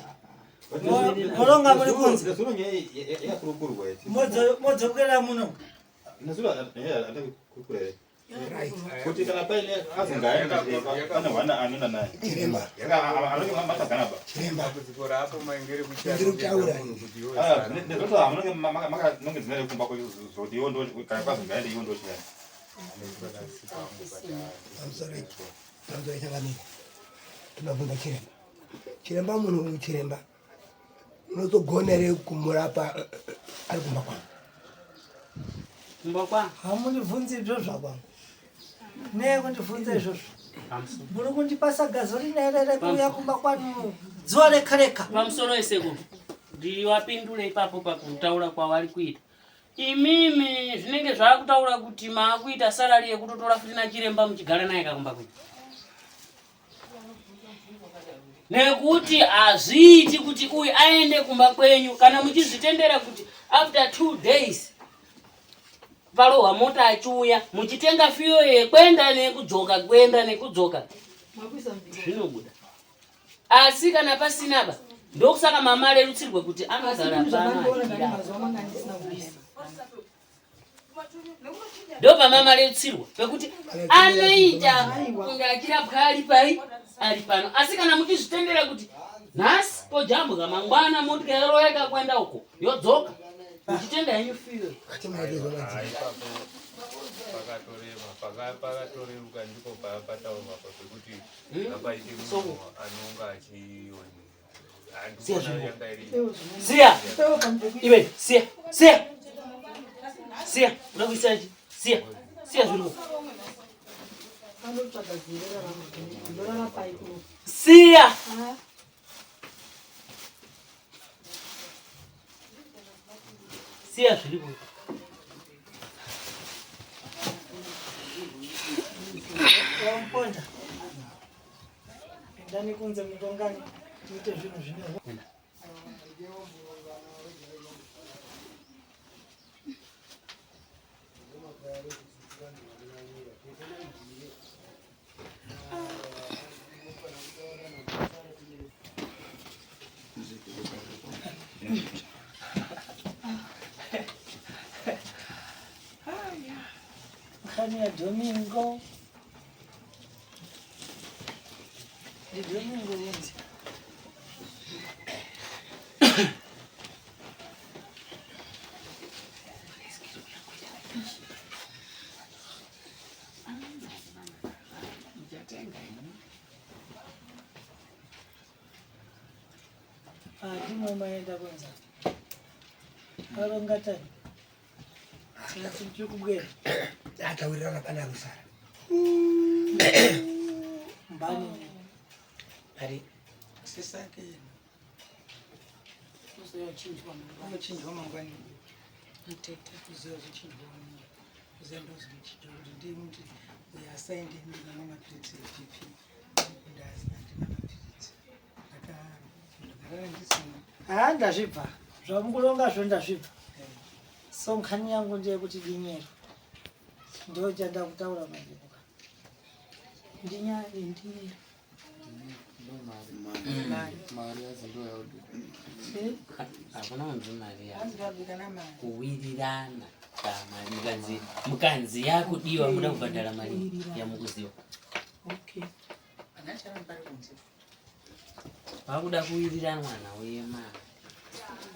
S6: muronga muri kunze
S2: Nasuro nye yakurukurwa eti.
S6: modzokera muno
S2: Nasuro atakukurere. Kuti kana paine azingaenda pana wana anona naye.
S7: Chiremba.
S2: Yaka anonge matagana ba.
S7: Chiremba.
S5: kuzvikora apo maingeri
S7: Ndiri kutaura.
S2: Ndoto amunenge maka nonge dzinare kumba ko zoti yondo kana kwazingaenda yondo chiyani.
S7: Amsore chakanini. Tunabvunza chiremba. Chiremba munhu uyu chiremba. Unozogonere kumurapa ari kumba kwangu.
S8: Kumba kwa
S6: hamunibvunzi izvozvo
S7: Kwangu.
S6: neye kundibvunza izvozvo muri kundipasa gazo rinerere kuuya kumba kwanu zuva reka reka
S8: pamusoro eseko ndiwapindure ipapo pakutaura kwavari kuita imimi zvinenge zvakutaura kuti maakuita sarari yekutotora fitina chiremba muchigara naye kakumba kwenyu nekuti hazviiti kuti uyu aende kumba kwenyu kana muchizvitendera kuti after 2 days varohwa mota achiuya muchitenga fiyo yekwenda nekudzoka kwenda nekudzoka zvinobuda asi kana pasinapa ndokusaka mama arerutsirwe kuti anogara pano ndopa mama arerutsirwa pekuti anoita kunge achirapwa ari pai ari pano asi kana muchizvitendera kuti nhasi tojambuka mangwana motika yaroyeka kwenda uko yodzoka muchitenga yenyu fiyo
S5: pakatoreruka ndipo pataurwa pekuti apaite munhu anonga
S8: siya iwe siya uda kuisaji siya zviripo siya siya zviripo
S6: wamponda endani kunze mutongani tiite zvinhu zvine nkhani ya Domingo ni Domingo yenzi ndimo maenda kwenza arongatani sinatiri kubwera
S7: Atawirirana pana kusara.
S6: mbani
S7: Ari
S3: sisake uzochinjwa mangwani mtete kuziva zochinjwa kuzendo zvichijwa ndimuti uyasainde ndina mapiriti eGP ndazi ndina mapiriti ndakagara ndisina
S6: ndazvibva zvamukulongazvo ndazvibva so nkhani yangu ndeyekuti dinyero ndo chanda kutaura majebuka ndinyaya yendinyero
S8: hakuna munhu mari kuwirirana mukanzi yakudiwa muda kubhadhara mari yamukuziva vakuda kuwirirana mwana wema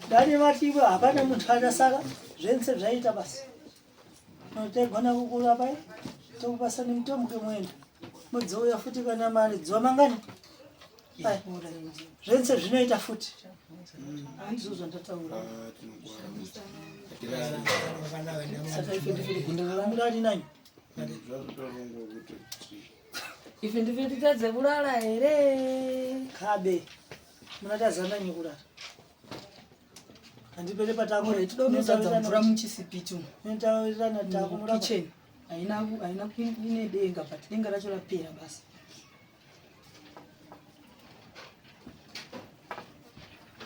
S6: dani matiwa hapana muntu achasara zvense zvaita basi tegona kukula pai tokupasani mutombo kemwenda mudzouya futi kana mari dzuwa mangani pai zvense zvinoita futi handizvo ndataura saka ife ndifiri gundamurari nanyi
S10: ife ndifiri titadze kulala here
S6: kabe munatazananyi kulala handipele patakore
S10: tidomutadza mvura muchisipitu
S6: netawirirana takumura
S10: kicheni haina ine denga but denga racho rapera basi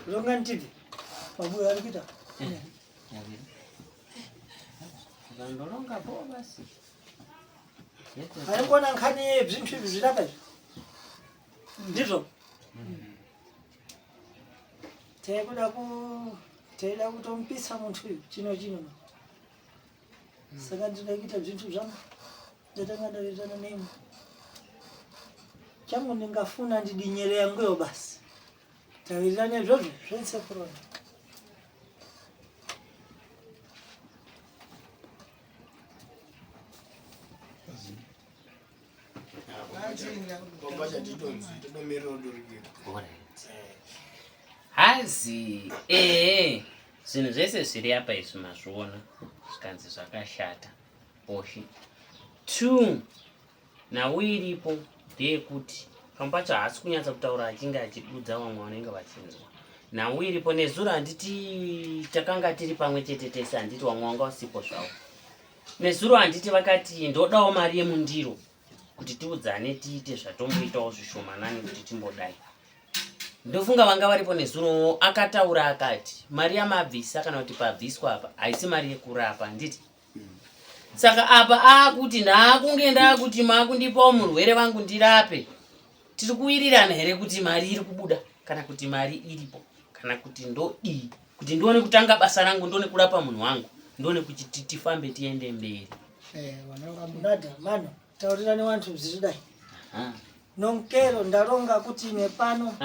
S6: longa ntibve pabuya ari kuita
S8: ukandolonga po basi
S6: haikuona nkhani yezvinthu izvi zvirapa izvi ndizvo teida kutomupisa munthu uyu chino saka ndinoda kuita zvinthu zvangu ndatangadawirirana nemi changu ndingafuna ndidinyere yanguyo basi tawirirana izvozvo zvense kurona
S8: hazi zvinhu zvese zviri apa izvi mazviona zvikanzi zvakashata oshi 2 nhau iripo ndeyekuti pamwe pacho haasi kunyatsa kutaura achinge achidudza vamwe vanenge vachinzwa. Nhau iripo nezuro handiti takanga tiri pamwe chete tese, handiti vamwe vanga usipo zvavo. Nezuro handiti vakati ndodawo mari yemundiro kuti tiudzane tiite zvatomboitawo zvishomanani kuti timbodai. Ndofunga vanga varipo nezuro akataura akati mari yamabvisa kana kuti pabviswa apa haisi mari yekurapa handiti. Saka apa akuti ndakunge ndakuti makundipawo murwere vangu ndirape. Tiri kuwirirana here kuti mari iri kubuda kana kuti mari iripo kana kuti ndodii kuti ndione kutanga basa rangu ndione kurapa munhu wangu ndione kuti tifambe tiende mberi.
S6: Wananga munada mano taurirane vantu zviridai. Nonkero ndaronga kuti ine pano.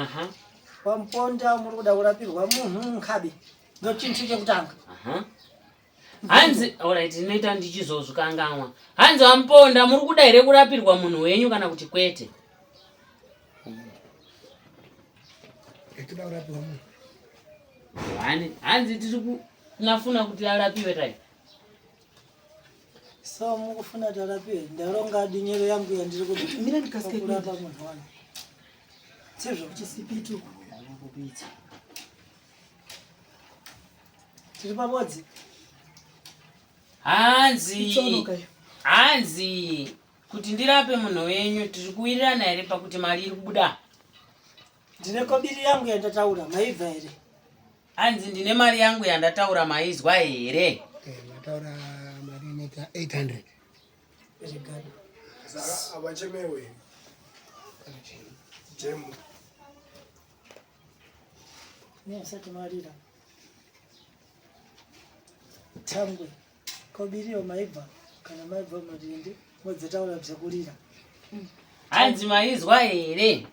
S6: Wamponda muri kuda kurapirwa munhu nkabe. Ndo chintu chekutanga.
S8: Hanzi alright inoita ndichizozvikanganwa. Hanzi wamponda muri kuda here kurapirwa munhu wenyu kana kuti kwete?
S7: Ekida kurapirwa munhu.
S8: Hanzi tiri kunafuna kuti arapiwe tai.
S6: So mukufuna tarapiwe ndaronga dinyero yangu yandiri kuti
S10: mira ndikasike
S6: kurapa munhu wangu. Sezvo
S10: chisipitu
S6: kupitsa. Tiri pabodzi.
S8: Hanzi kuti ndirape munhu wenyu tiri kuwirirana here pakuti mari iri kubuda?
S6: Ndine kobiri yangu yandataura maibva here?
S8: Hanzi ndine mari yangu yandataura maizwa here?
S7: Mataura mari neta 800.
S6: Erigado.
S4: Saka abachemewe. Jemu.
S6: Ne sati marira. Tambwe. Kobiriyo maibva kana maibva marinde modzataura bzakurira.
S8: Hanzi maizwa here?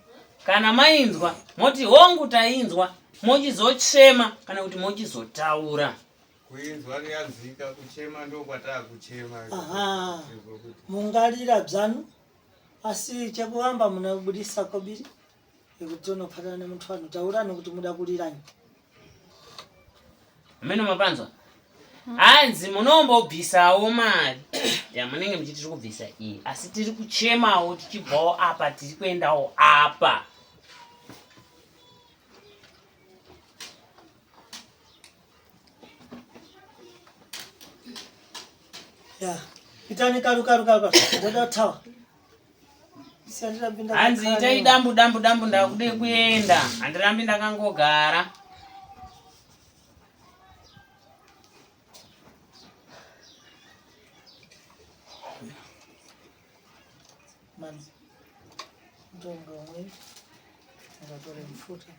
S8: Kana mainzwa moti hongu tainzwa mochizochema kana kuti mochizotaura.
S5: Kuinzwa kuyanzika kuchema ndo kwataka kuchema.
S6: Aha. Mungarira bzanu asi chekuamba munabudisa kobiri yekuti unopatana nemuntu anotaura nekuti muda kurirani.
S8: Ameno mapanzwa. Hanzi munombobvisawo mari yamunenge muchiti tiri kubvisa iyi asi tiri kuchemawo tichibvawo apa tiri kuendawo apa.
S6: Ya, itani karu ndada tawa. Sandira binda.
S8: Hanzi itai dambu ndakude kuenda. Handirambi ndakangogara.
S6: Man. Ndonga wewe. Ngatola mfuta.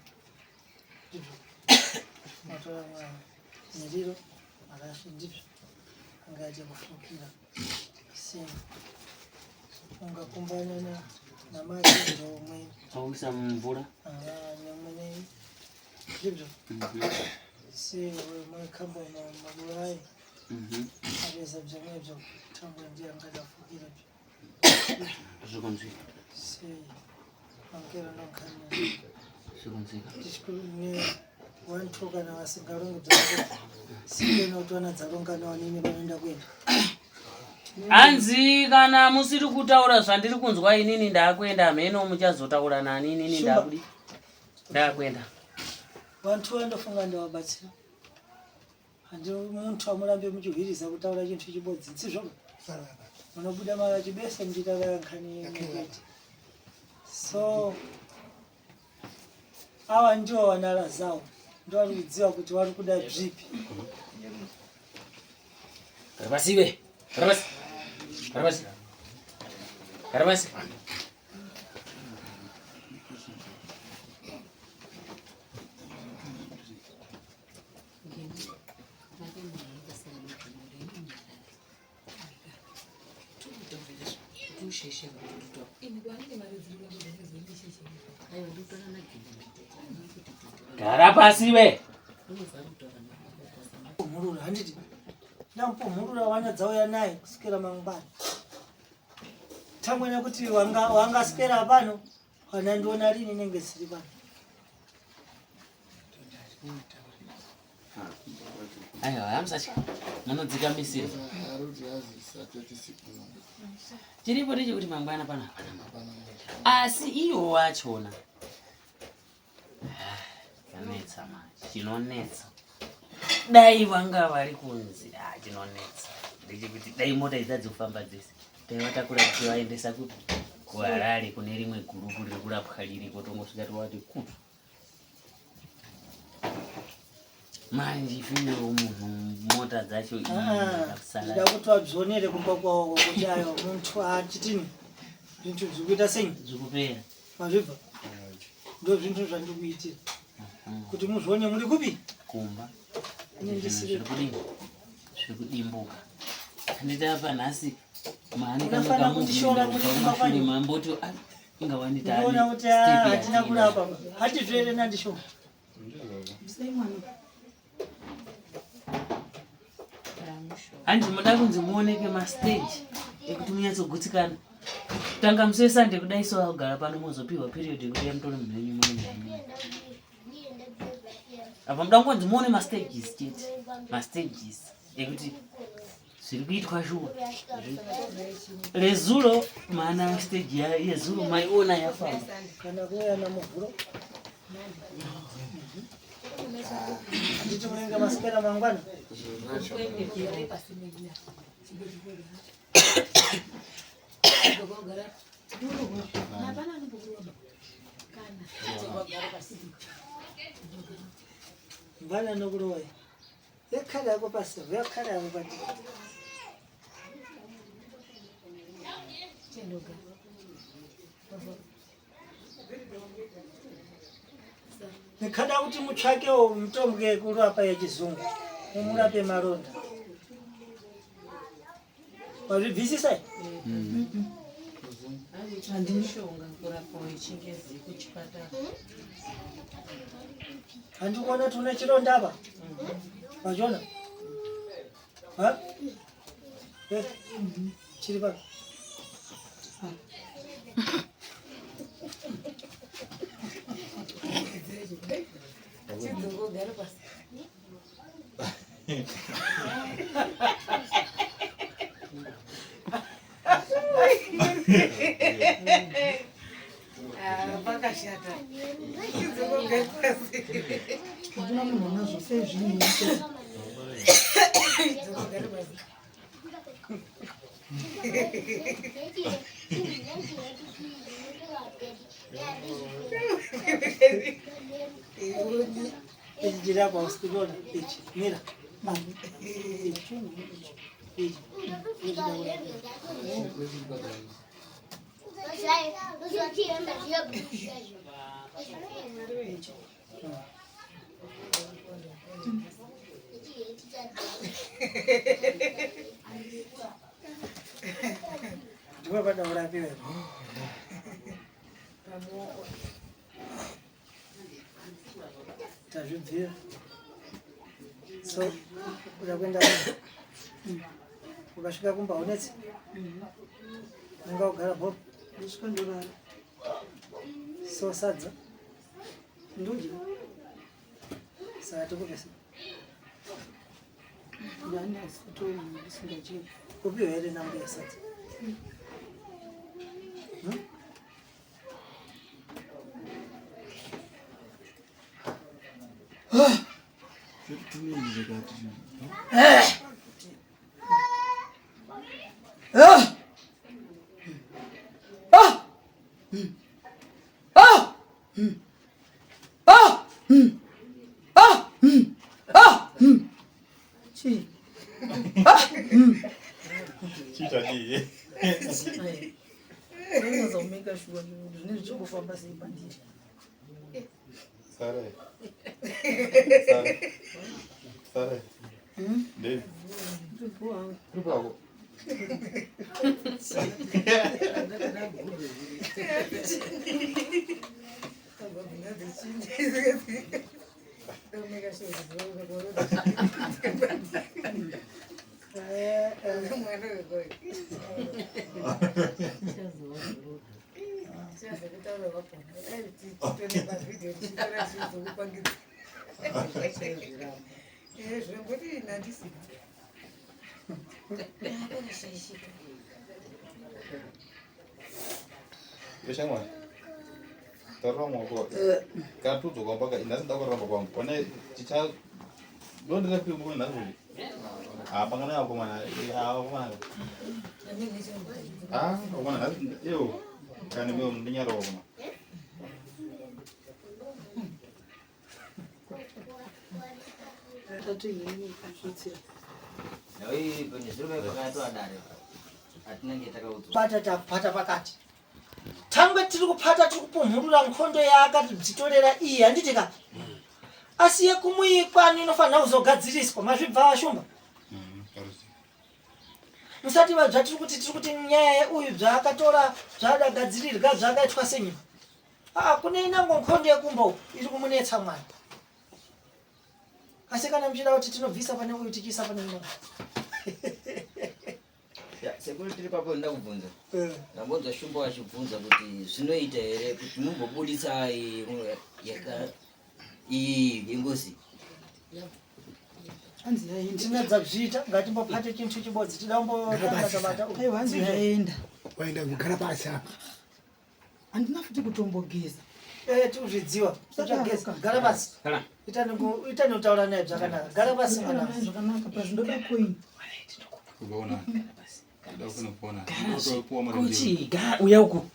S6: Ndivyo. Ngatola nyiriro. Alafu ndivyo. Ngaje kufukira. Sema. Ungakumbana na maji ndio mwe.
S8: Saumisa mvura.
S6: Nyamene. Ndivyo. Si wewe mwe kambo na maburai. apeza bzvimwezvo kutangwa ndiye angadafukira
S8: zvikunzwika
S6: sei angero nokhanira
S8: zvikunzwika
S6: tichikune vantu kana vasingarongi dzavo singenotona dzarongana vanini vanoenda kuenda
S8: hanzi kana musiri kutaura zvandiri kunzwa inini ndakuenda mheno muchazotaura nani inini ndakudi ndakuenda
S6: vantu vandofunga ndavabatsira handi muntu amurambe muchihwiriza kutaura chintu chibodzi sizvo munobuda makachibesa muchitaura nkhani yeketi so ava ndiwo vanara zavo ndovari kudziva kuti vari kuda zvipi
S8: karabasiwe karabasi karabasi karabasi karabasiwe
S6: murura handiti ndamupomurura wana dzauya naye kuswera mangwana tangwe nekuti wangaswera pano wana ndiona rini nenge siri pano
S8: aiwa hamsati munodzikamisira chiripo ndechekuti mangwana pano hapana asi iwo wachona yanetsa manje chinonetsa dai vanga vari kunzi chinonetsa ndechekuti dai mota idzadzi kufamba dzese taivatakura kuti vaendesa kuti kuharare kune rimwe gurupu riri kurapwa ririko tongosvika tovati kutu manje ifinewo munhu mota dzacho
S6: ida kuti wabzionere kumba kwawo kuti ayo muntu achitini zvintu zvikuita sei
S8: zvikupera
S6: mazvibva ndo zvintu zvandikuitira kuti muzvione muri kupi
S8: kumba zviri kudimbuka handiti apa nhasi
S6: unafana kutishora kuti kumafani
S8: mamboti
S6: unaona kuti hatina kurapa hati zvere nandishora
S8: handi muda kunzi muoneke mastage ekuti munyatsogutsikana tanga musi wesande kudaiso agara pano mozopiwa period yekuti yamutore munhu wenyu munoendaini apa muda kunzi muone mastages chete mastages ekuti zviri kuitwa shuwa rezulo maana stage yezulo maiona yafamba
S6: kana kuya namuvhuro handiti munenge maswera mangwana ngwana nokuroya yakhala yako pasivo yakhala yako pati nikada kuti mutsvakewo mitombo yekurapa yechizungu mumurape maronda wazvibvisisa
S10: handimishonga kurapa wechingezi kuchipatara
S6: handikuona kuti une chironda apa wachiona chiri pano
S3: pakashata
S10: ndina munhu anazvo sei zvinoite
S6: echijirapa usikuona ichi mira ndipo pada urapiwe tazvibvira so uda kuenda ukasvika kumba unetsi nanga ugara bhobo
S10: ndisvikandorara
S6: so sadza
S10: ndodya
S6: saka tikupesa
S10: ndani asifuto isingachii
S6: upiwe here nambo yesadza
S10: chii
S2: Chichati.
S10: ndinoza kumeka shuwa zvine zvichingofamba sei pandiri
S2: Sare. Sare. Dave. Ripo. Yeshangwa. Taramo ko. Kartu to gomba ka ina sinda ko ramba gomba. One chicha don't let people go na zuri. Apa kana ako mana? Ya ako mana? Ah, ako mana? Yo. Kana mo ndinya ro ko.
S10: tatu yini kusvitsira
S9: Nawe bonizwe pakati wadare. Atinenge takaudzwa.
S6: pata tapata pakati tangwe tiri kupata tiri kupumhurura nkhondo yaakati dzitorera iyi handiti ka asiye kumuikwani inofanira kuzogadziriswa mazvibva ashumba musati vabva tiri kuti nyaya uyu zvaakatora zvaadagadzirirwa zvaakaitwa senyima kune inango nkhondo yekumba iri kumunetsa mwana asi kana muchida kuti tinobvisa pane uyu tichiisa pane mwana
S9: Sekuru tiri papo ndakubvunza. Ndambonza shumba wachibvunza kuti zvinoita here kuti mumbobudisa yaka yengozi.
S10: hanzi yaenda
S6: tinedza zviita ngatimbopate chinhu chibodzi tida kumbotabata
S10: aiwa hanzi yaenda
S7: waenda kugara pasi apa
S10: handina futi kutombogeza
S6: tikuzvidziwa uchageza gara pasi itani kutaura naye zvakanaka gara pasi mwana
S10: zvakanaka pazvindoda koini
S2: Kuona. Ndio kuna kuona.
S8: kuti uya uku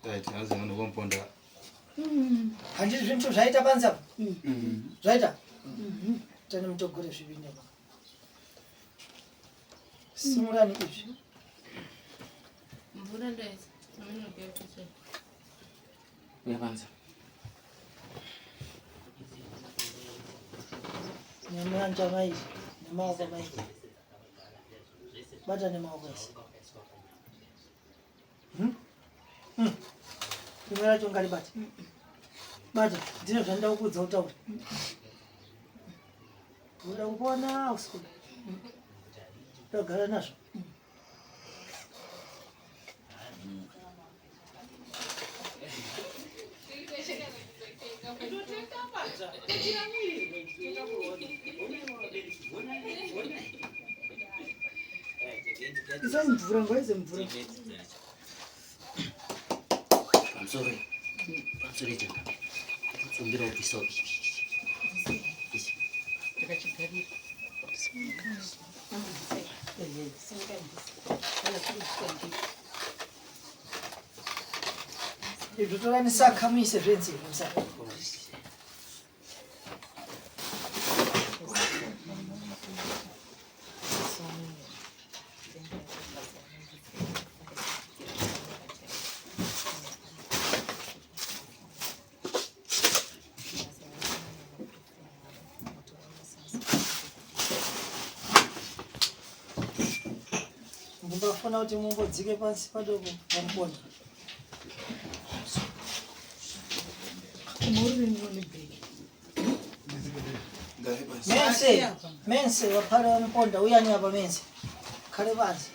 S2: Right, azi ndo komponda.
S6: handiti zvinhu zvaita panze apa zvaita tani mutogore zvivine apa simurani izvi
S8: mvura ndaisa aminogekusa uya panza
S6: nyama yanja mairi nemaoko mairi bata nemaoko ese rimwe racho ngaribata bata ndine zvandida kuudza kutaura uda kupona usiku ndagara nazvo
S10: isai mvura ngwaize mvura
S8: pamusoro icho tsumbira upiso takachigarira
S6: izvo torani saka muise zvenzi musa mumbafuna kuti mumbodzike pasi padoko pamupona
S10: kumaurireniwo nebheki
S6: Mense waphara mponda uyani apa mense. Khale bazi.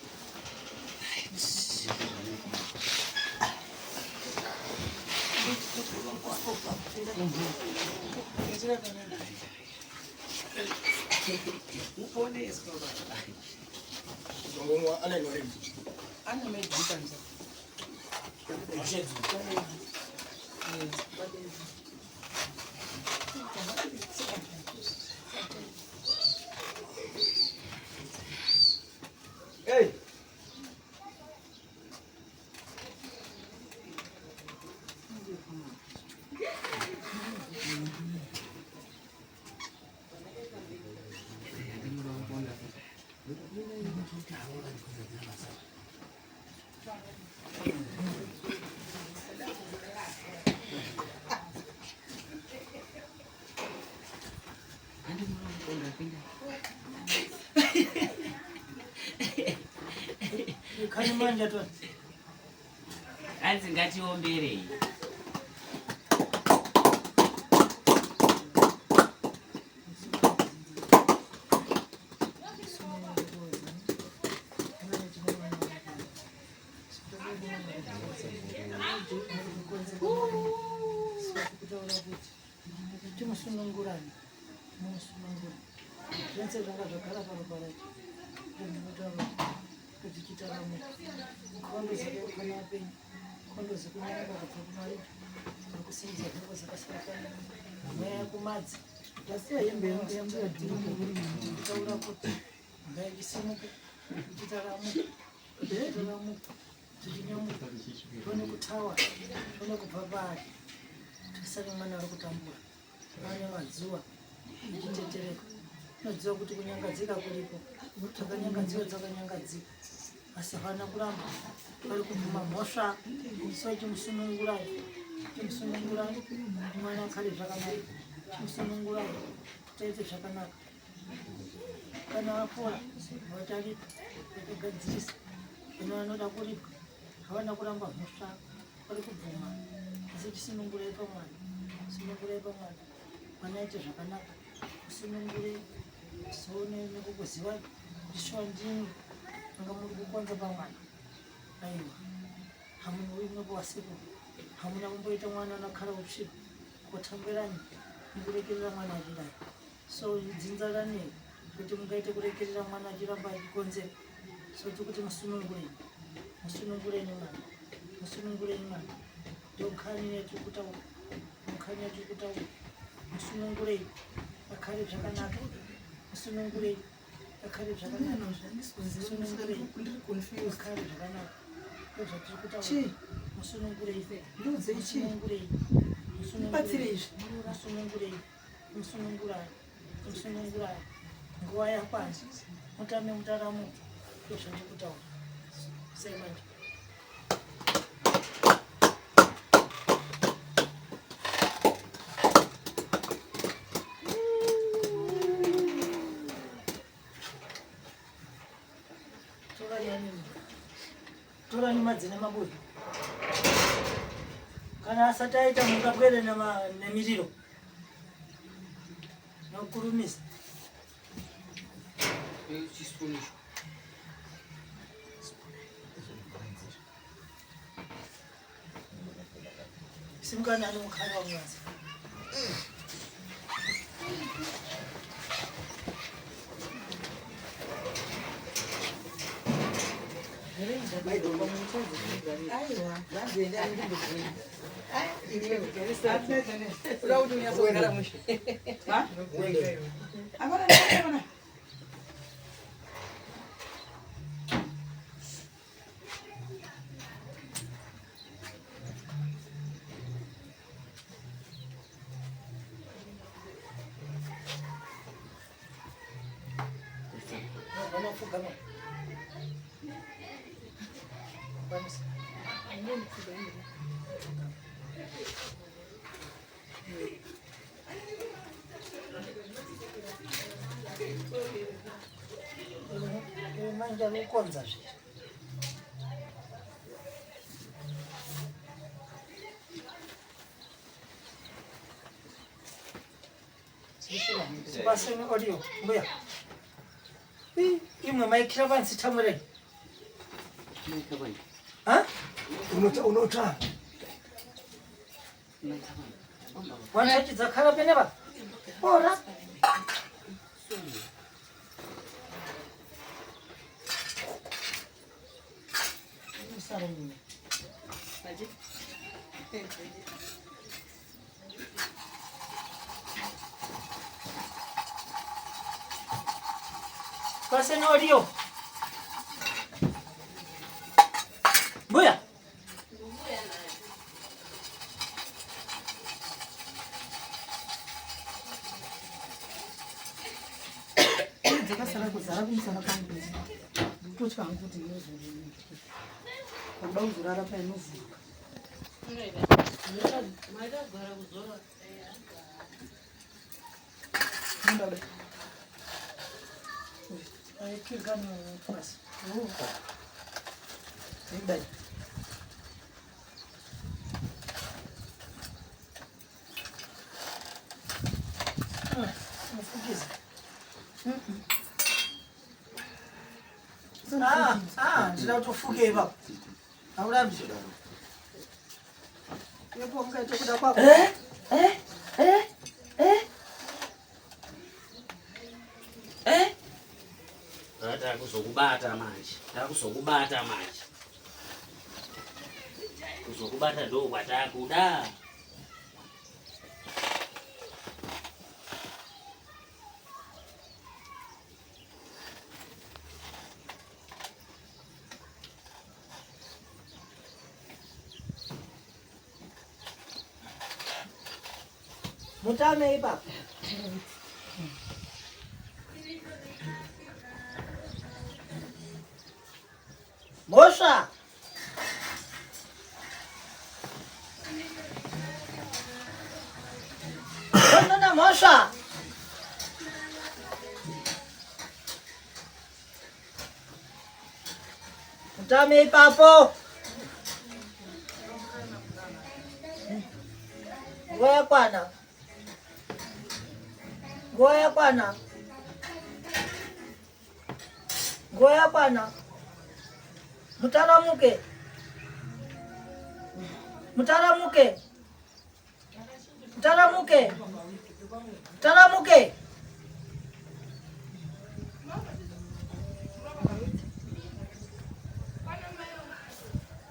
S9: Hey.
S6: Khale manja tu.
S8: Anzi ngatiomberei.
S6: Timusunungurani. Musunungurani. Yense zvakagara parapara. Kuti chitaramo. Kondo dzakakwana penyu. Kondo dzekunyanga kubva kumari. Kusenza zviro zvakasiyana. Mweya kumadzi. Tasiya hembe yangu taura kuti ngaisimuke chitaramo. Chitaramo. Tichinyamuka. Tone kutawa. Tone kubva pari. Tisari mwana ari kutambura. Vane mazuva ichitetereka. Unoziva kuti kunyangadzika kuripo. Takanyangadzika dzakanyangadzika. Asi havana kuramba. Vari kubvuma mhosva. So chimusunungurai. Chimusunungurai. Mwana akhale zvakanaka. Chimusunungurai. Taite zvakanaka. Kana apora. Vataripa. Vatagadzirisa. Kana vanoda kuripwa. Havana kuramba mhosva. Vari kubvuma. Asi tisunungurai pamwana. Sunungurai pamwana. Mwana aite zvakanaka. Sunungurai. Tione nekukuziva ndisho ndini anga muri kukwanza pamwana. Aiwa. Hamuna uimwepo wasipo. Hamuna kumboita mwana anakhala utsvipa. Kutambirani. Nikurekerera mwana achidai. So dzinzarani kuti mungaite kurekerera mwana achiramba achikonzera. So tikuti musunungurei. Musunungurei mwana. Musunungurei mwana. Ndokhani yatiri kutaura. Ndokhani yatiri kutaura. Musunungurei. Akhale zvakanaka. Musunungurei. Akhale zvakanaka. Musunungurei. Akhale zvakanaka. Ndozvatiri kutaura. Musunungurei. Musunungurei. Musunungurei. Musunungurei. Musunungurai. Musunungurai. Nguva yakwana. Mutame mutaramo. Ndozvatiri kutaura. Sei manje. Torani madzina mabudu. Kana asati aita mukabwere nemiriro. Nokurumisa.
S8: Chispunisho.
S6: Simkana ani mukhana wa mwazi.
S10: Aiwa, zvazoenda ndindokuenda. Uda kuti unyazogara mushe. Ha? Apana ndakona.
S6: Vamos. Vamos. Manja lukonza zviri. Tipaseni audio. Mbuya. Imwe maikira pansi tamurei. Ha?
S7: Unota.
S6: Wanachidza khala penapa. Ora. Paseni audio. Mbuya.
S10: Dzakasara kuzara kumusana kwangu. Ndotya hangu kuti inozvini. Kuda kuzorara painovuka. Ndada.
S6: Ai kirgano fas.
S10: Ndada.
S6: Mfukiza. Ndida kutofuke ipapo. Aurambi. Yepo mkaita kuda kwako.
S8: Takuzokubata manje. Takuzokubata manje. Kuzokubata ndo kwatakuda.
S6: Mutame ipapo. Mosha. Nana Mosha. Mutame ipapo. Ngoya kwana. Ngoya kwana. Ngoya kwana. Mutaramuke. Mutaramuke. Mutaramuke. Mutaramuke.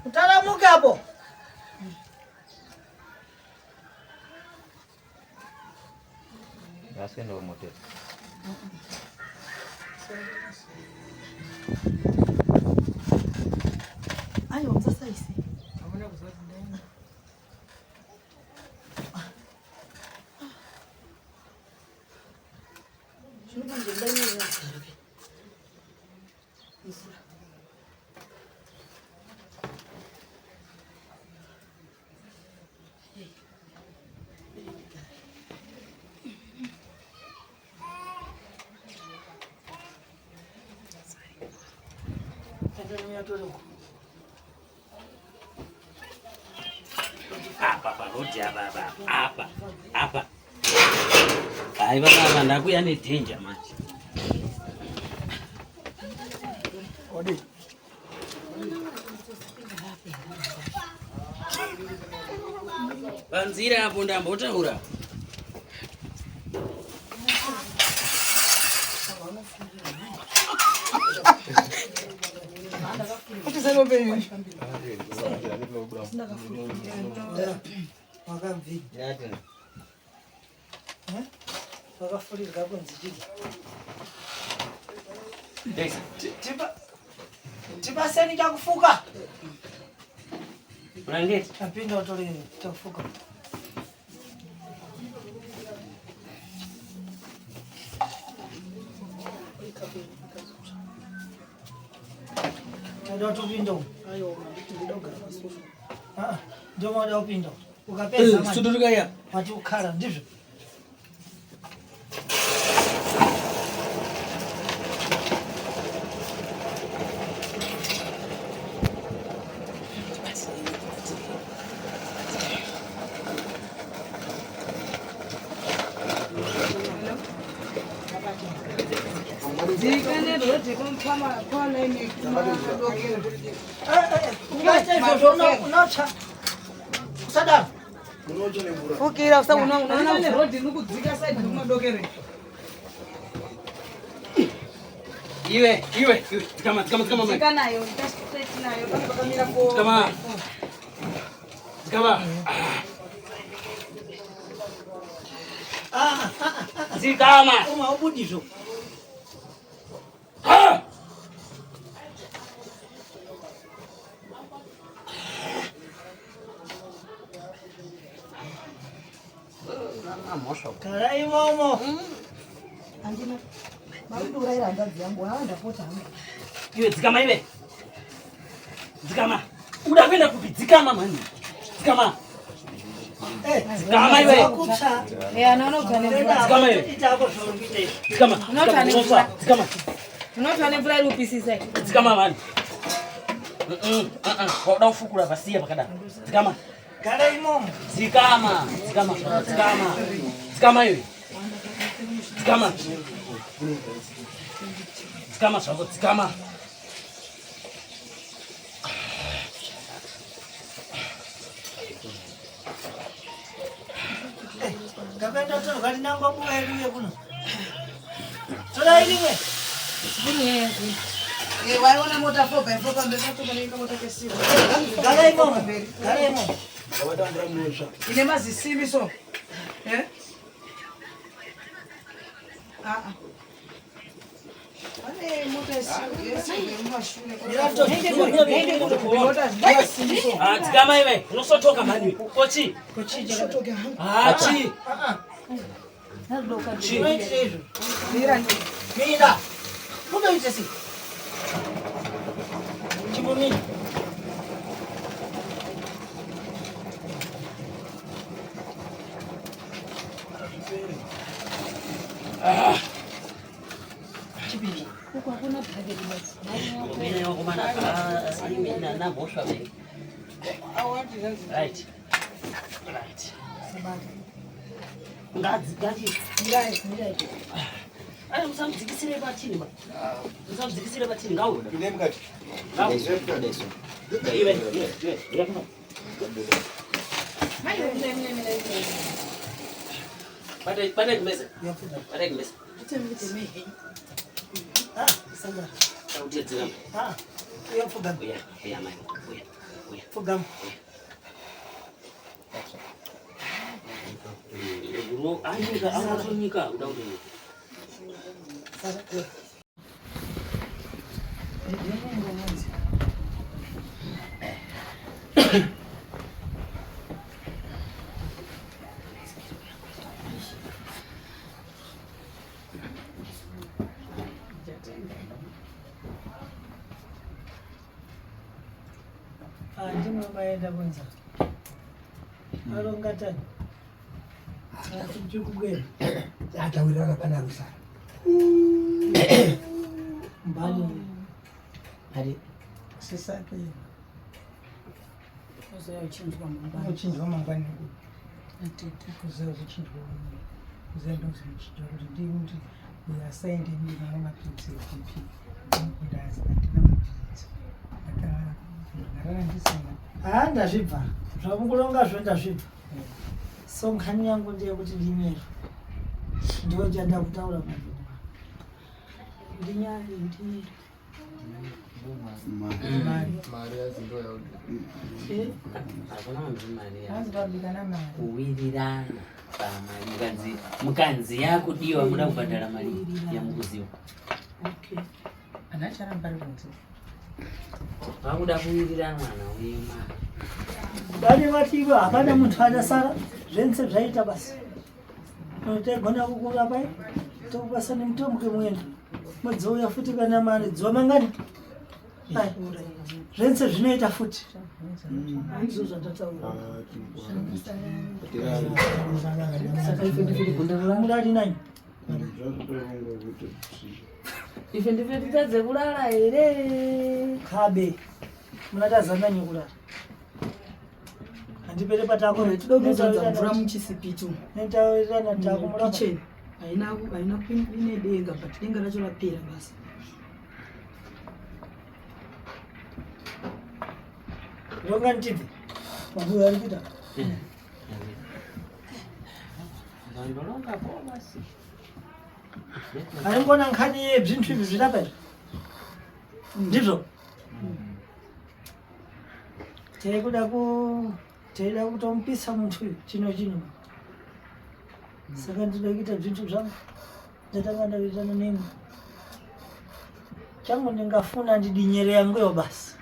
S6: Mutaramuke hapo.
S9: Asiende kwa motel.
S10: Ayo msasa isi. Amona kuzwa ndani. Shuna nje ndani ya sara. Isura.
S8: Apa paroti apa. Hai baba ndakuya nedanger manje.
S7: Odi.
S8: Panzira hapo ndambotaura.
S6: Wakafulirwa kunzijiji. Tipaseni chakufuka.
S8: Unangeti?
S6: Tapinda utole chakufuka. Ndio tupindo.
S10: Ayo ndidogara pasufu.
S6: Ndio moja upindo. Ukapesa maji.
S8: Suduruka ya.
S6: Wati ukhala ndivyo.
S3: Fukira usa unaona rodi nukudzika side kumadokere.
S1: Iwe, kama mama.
S3: Zika nayo, straight nayo, kama kwa.
S1: Kama. Zikama.
S6: Uma ubudizo. Karai momo.
S10: Andina. Maudura ira ndazi yangu ndapota hangu.
S1: Iwe zikama iwe. Zikama. Unakwenda kupi zikama mani. Zikama. Zikama iwe.
S3: Anaona utanenda.
S1: Zikama iwe. Zikama. Zikama.
S3: Unotane vula rupisi sai.
S1: Zikama mani. Wada ufukura vasia pakada. Zikama.
S6: Karai momo.
S1: Zikama iwe. Zikama. Zikama sako zikama.
S6: Kapenda tu kali namba buwa eliwe kuno. Tola eliwe.
S3: Waiona mota fopa mbele tu kama mota kesi.
S6: Karai momo. Karai momo.
S3: Ine mazisimi so. Ane mota
S1: Zikama iwe. Unosotoka mani. Kochi. Chi.
S6: Minda. Muda itesi. Chimoni.
S10: Chibini. Huko hakuna target basi.
S8: Mimi wako maana na mosha mimi. Right. Ngazi. Ai msamdzikisire batini ba. Msamdzikisire batini ngawo.
S2: Tune mkati.
S8: Iwe. Pada kimesa.
S6: Sanga.
S8: Sauti zama.
S6: Kuya fugam.
S8: Kuya mani. Kuya.
S6: Fugam.
S8: Guru anyika amasonika udaudu.
S6: Ndimwe maenda kwenza. Alongatani. Achikugwera.
S7: Atawirana pana rusara.
S6: Mbali.
S7: Ari
S6: Sasa ke.
S10: Sasa uchinjwa mambani.
S6: Uchinjwa mambani.
S10: Atete.
S6: Kuzao uchinjwa. Kuzendo uchinjwa kuti ndi yasaindi ndi naona kuti pipi. Ndazi atina mabvunzo. Akarara ndisina. Ndazvibva. Zvamukulongazvo ndazvibva. So nkhani yangu ndeyekuti ndimero. Ndiwo chanda kutaura madhumba. Ndinyari ndi
S9: Mari yazindo yaudi.
S8: Hakuna mtu Maria.
S6: Hazibabikana mari.
S8: Kuwirirana pamali mukanzi yako diwa muda kubandala mali ya mukuziwa.
S6: Okay. Anachara mbali kunzi.
S8: Vakuda kuwirirana mwana wema.
S6: Bani vatiba hapana muntu adasara zvense zvaita basi. Tegona kukura pai. Tokubasa nemutombo kemwendo. Mudzouya futi kana mari dzomangani. Hai. Zvense zvinoita futi. Izvo zvandataura. Saka ife ndifiri gunda ramurari nani.
S10: Ife ndife titadze kulala ere.
S6: Kabe. Munatazana nyekulala. Andipere patako
S10: Tidogeza mvura muchisipitu.
S6: netaweerana takumura
S10: Kitchen. Haina ine denga but denga racho rapera basi.
S6: longa ntivi mabuya ari kuita
S8: Ndolonga boma si.
S6: ari mbona nkhani yebzinthu ivi zvilapa izvi ndizvo teida kutomupisa munthu uyu chino saka ndida kuita bzinthu zvangu ndatanga ndakuitana nemi changu ndingafuna ndidinyere yanguyo basi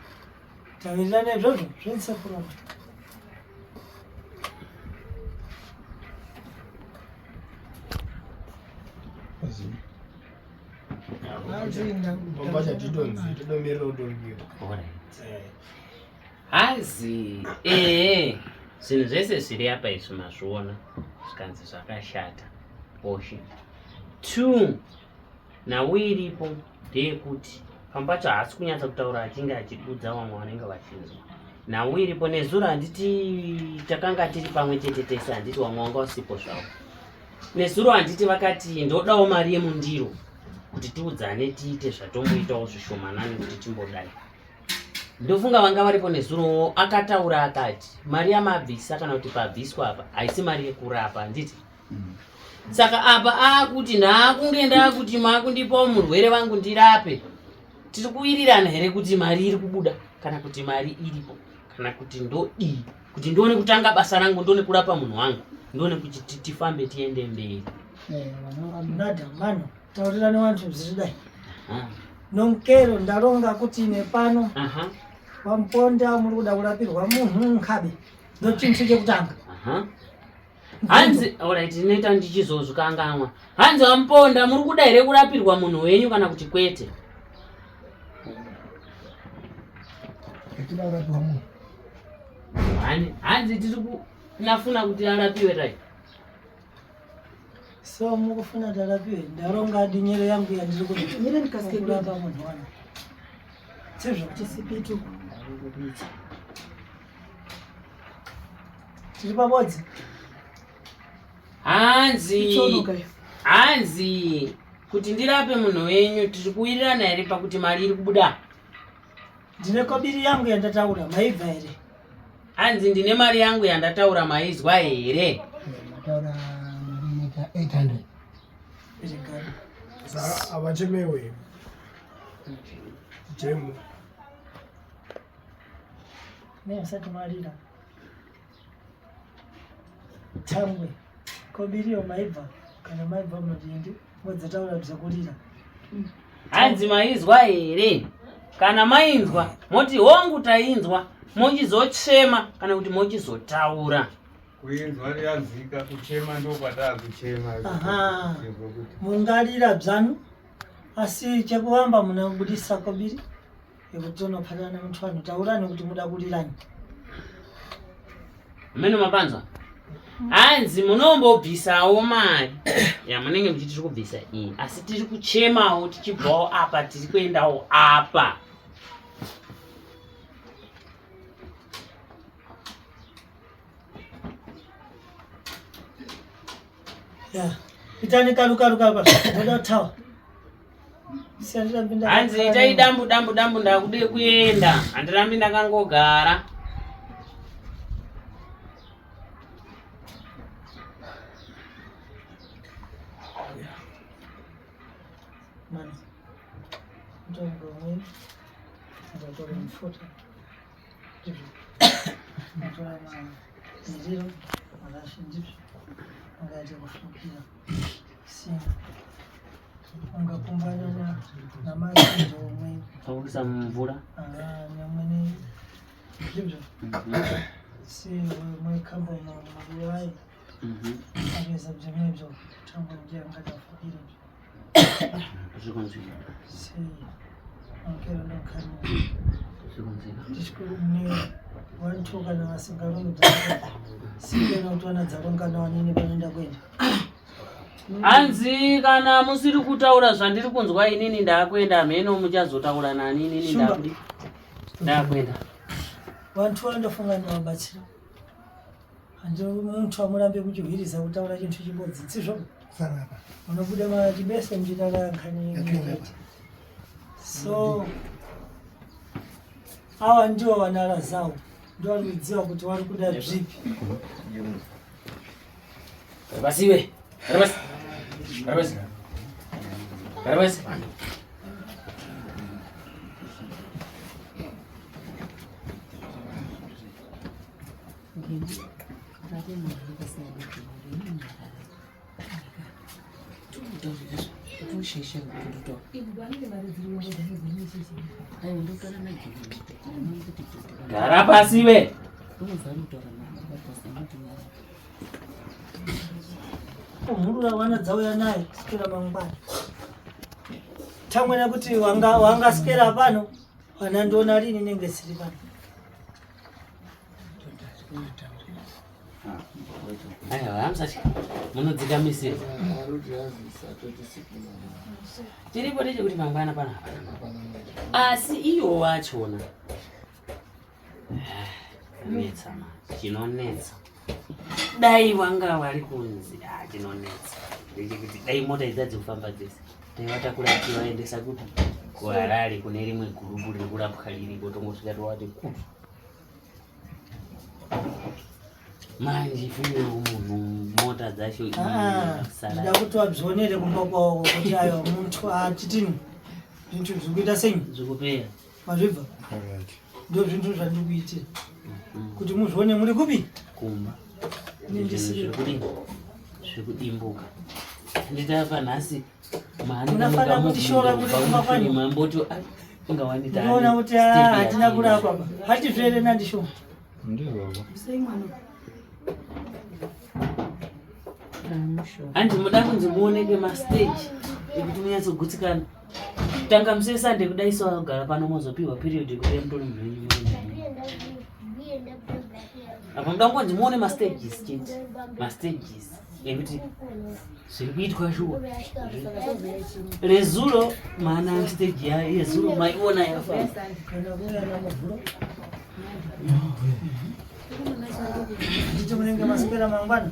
S6: tawirirana izvozvo zvensekurona
S8: Hazi zvinhu zvese zviri apa izvi mazviona zvikanzi zvakashata poshe 2 nhau iripo ndeyekuti pamba pacho haasi kunyatsa kutaura achinge achidudza vamwe vanenge vachinzwa. Nhau iripo nezuro handiti takanga tiri pamwe chete tese, handiti vamwe vanga usipo zvavo. Nezuro handiti vakati ndodawo mari yemundiro kuti tiudzane tiite zvatomboitawo zvishomanani kuti timbodai. Ndofunga vanga varipo nezuro akataura akati mari yamabvisa kana kuti pabviswa apa haisi mari yekurapa handiti. Saka apa akuti ndakunge ndakuti makundipawo murwere wangu ndirape. Tiri kuwirirana here kuti mari iri kubuda kana kuti mari iripo kana kuti ndodii kuti ndione kutanga basa rangu ndione kurapa munhu wangu ndione kuti tifambe tiende mberi.
S6: Nada mano taurirane vantu zviridai nonkero ndaronga kuti nepano wamuponda muri kuda kurapirwa munhu nkhabe ndochinhu chekutanga.
S8: Hanzi alright neta ndichizozvikanganwa. Hanzi wamuponda muri kuda here kurapirwa munhu wenyu kana kuti kwete? Hanzi tiri kunafuna kuti arapiwe rai.
S6: So mukufuna ndarapiwe ndaronga dinyere yangu yandiri kurapa munhu wangu sezvo chisipitu tiri pabodzi. Hanzi kuti ndirape munhu wenyu tiri kuwirirana here pakuti mari iri kubuda? Ndine kobiri yangu yandataura maibva here? Hanzi ndine mari yangu yandataura maizwa here?
S7: Mataura 800.
S4: Avachemewe jemu
S6: nemusati marira tambwe kobiriyo maibva kana maibva munodindi modzataura bzakurira.
S8: Hanzi maizwa here? Kana mainzwa moti hongu tainzwa mochizochema kana kuti mochizotaura?
S5: Kuinzwa riyanzika, kuchema ndo kwatava kuchema.
S6: Mungarira bzanu asi chekuvamba munabudisa kobiri yekuti unopatana muntu wanhu taurani kuti muda kurirani.
S8: Meno mapanzwa hanzi munombobvisawo mari yamunenge muchiti tiri kubvisa iyi asi tiri kuchemawo tichibvawo apa tiri kuendawo apa.
S6: Itani karuka ndoda kutawa.
S8: Hanzi itai dambu ndakude kuenda handirambi ndakangogara.
S6: Mani ntongo mwe ndotora mfuta ndotora ndiro marashinjipso ngaje kufukira sina ungakumbana na maji omwe
S8: Tausa mvura
S6: nyamwene ndibyo si mwe kamba na mabuyai abeza bjemebyo tango ngiye ngajafukira
S8: zvikonzika
S6: si ankero ndakana
S8: zvikonzika
S6: ndishukuru mune wantu kana vasingarongedza singena kuti vanadzaronga navanini vanoenda kwenda.
S8: Hanzi kana musiri kutaura zvandiri kunzwa inini ndakwenda mheno muchazotaura nani inini ndakwenda.
S6: Vantu vandofunga ndavabatsira handi muntu amurambe muchihwiriza kutaura chintu chibodzi sizvo unobuda machibese muchitaura nkhani. So ava ndivo vanara zavo ndovanodziva kuti vari kuda zvipi.
S8: Basiwe. Basi. Basi. Basi. Gara pasiwe.
S6: Mhurura wanadzauya naye kusvikira mangwana. Tamwena kuti wangaswera pano wanandiona rini nenge siri pano.
S8: Aiwa, hamsati munodzikamisira. Tiripo ndechekuti mangwana pana asi iyo wachona netsa chinonetsa. Dai wanga wari kunzi chinonetsa ndechekuti dai mota idzadzi kufamba dzese taivatakura tivaendesa kuti kuharare kune rimwe gurupu riri kurapwa ririko tongosvika towati kuti manje fiyo munhu mota dzacho
S6: Ndida kuti wabzionere kumba kwawo kuti ayo muntu atitini zvintu zvikuita sei
S8: zvikupeya
S6: mazvibva ndo zvintu zvandikuitira kuti muzvione muri kupi
S8: kumba zvirikudimbuka nditapa nhasi
S6: unafana kutishora kuti kumafani
S8: mamboti ungawanita
S6: unaona kuti hatina kurapa hati zvere nandishoma
S8: handi muda kunzi muoneke mastage ekuti munyatsogutsikana tanga musesande kudaiso wagara pano mozopiwa period yekuti mutori mhenyu apa muda kunzi muone mastages chete mastages ekuti zviri kuitwa shuwa rezulo maana stage yezulo maiona yafa
S6: nditi munenge maswera mangwana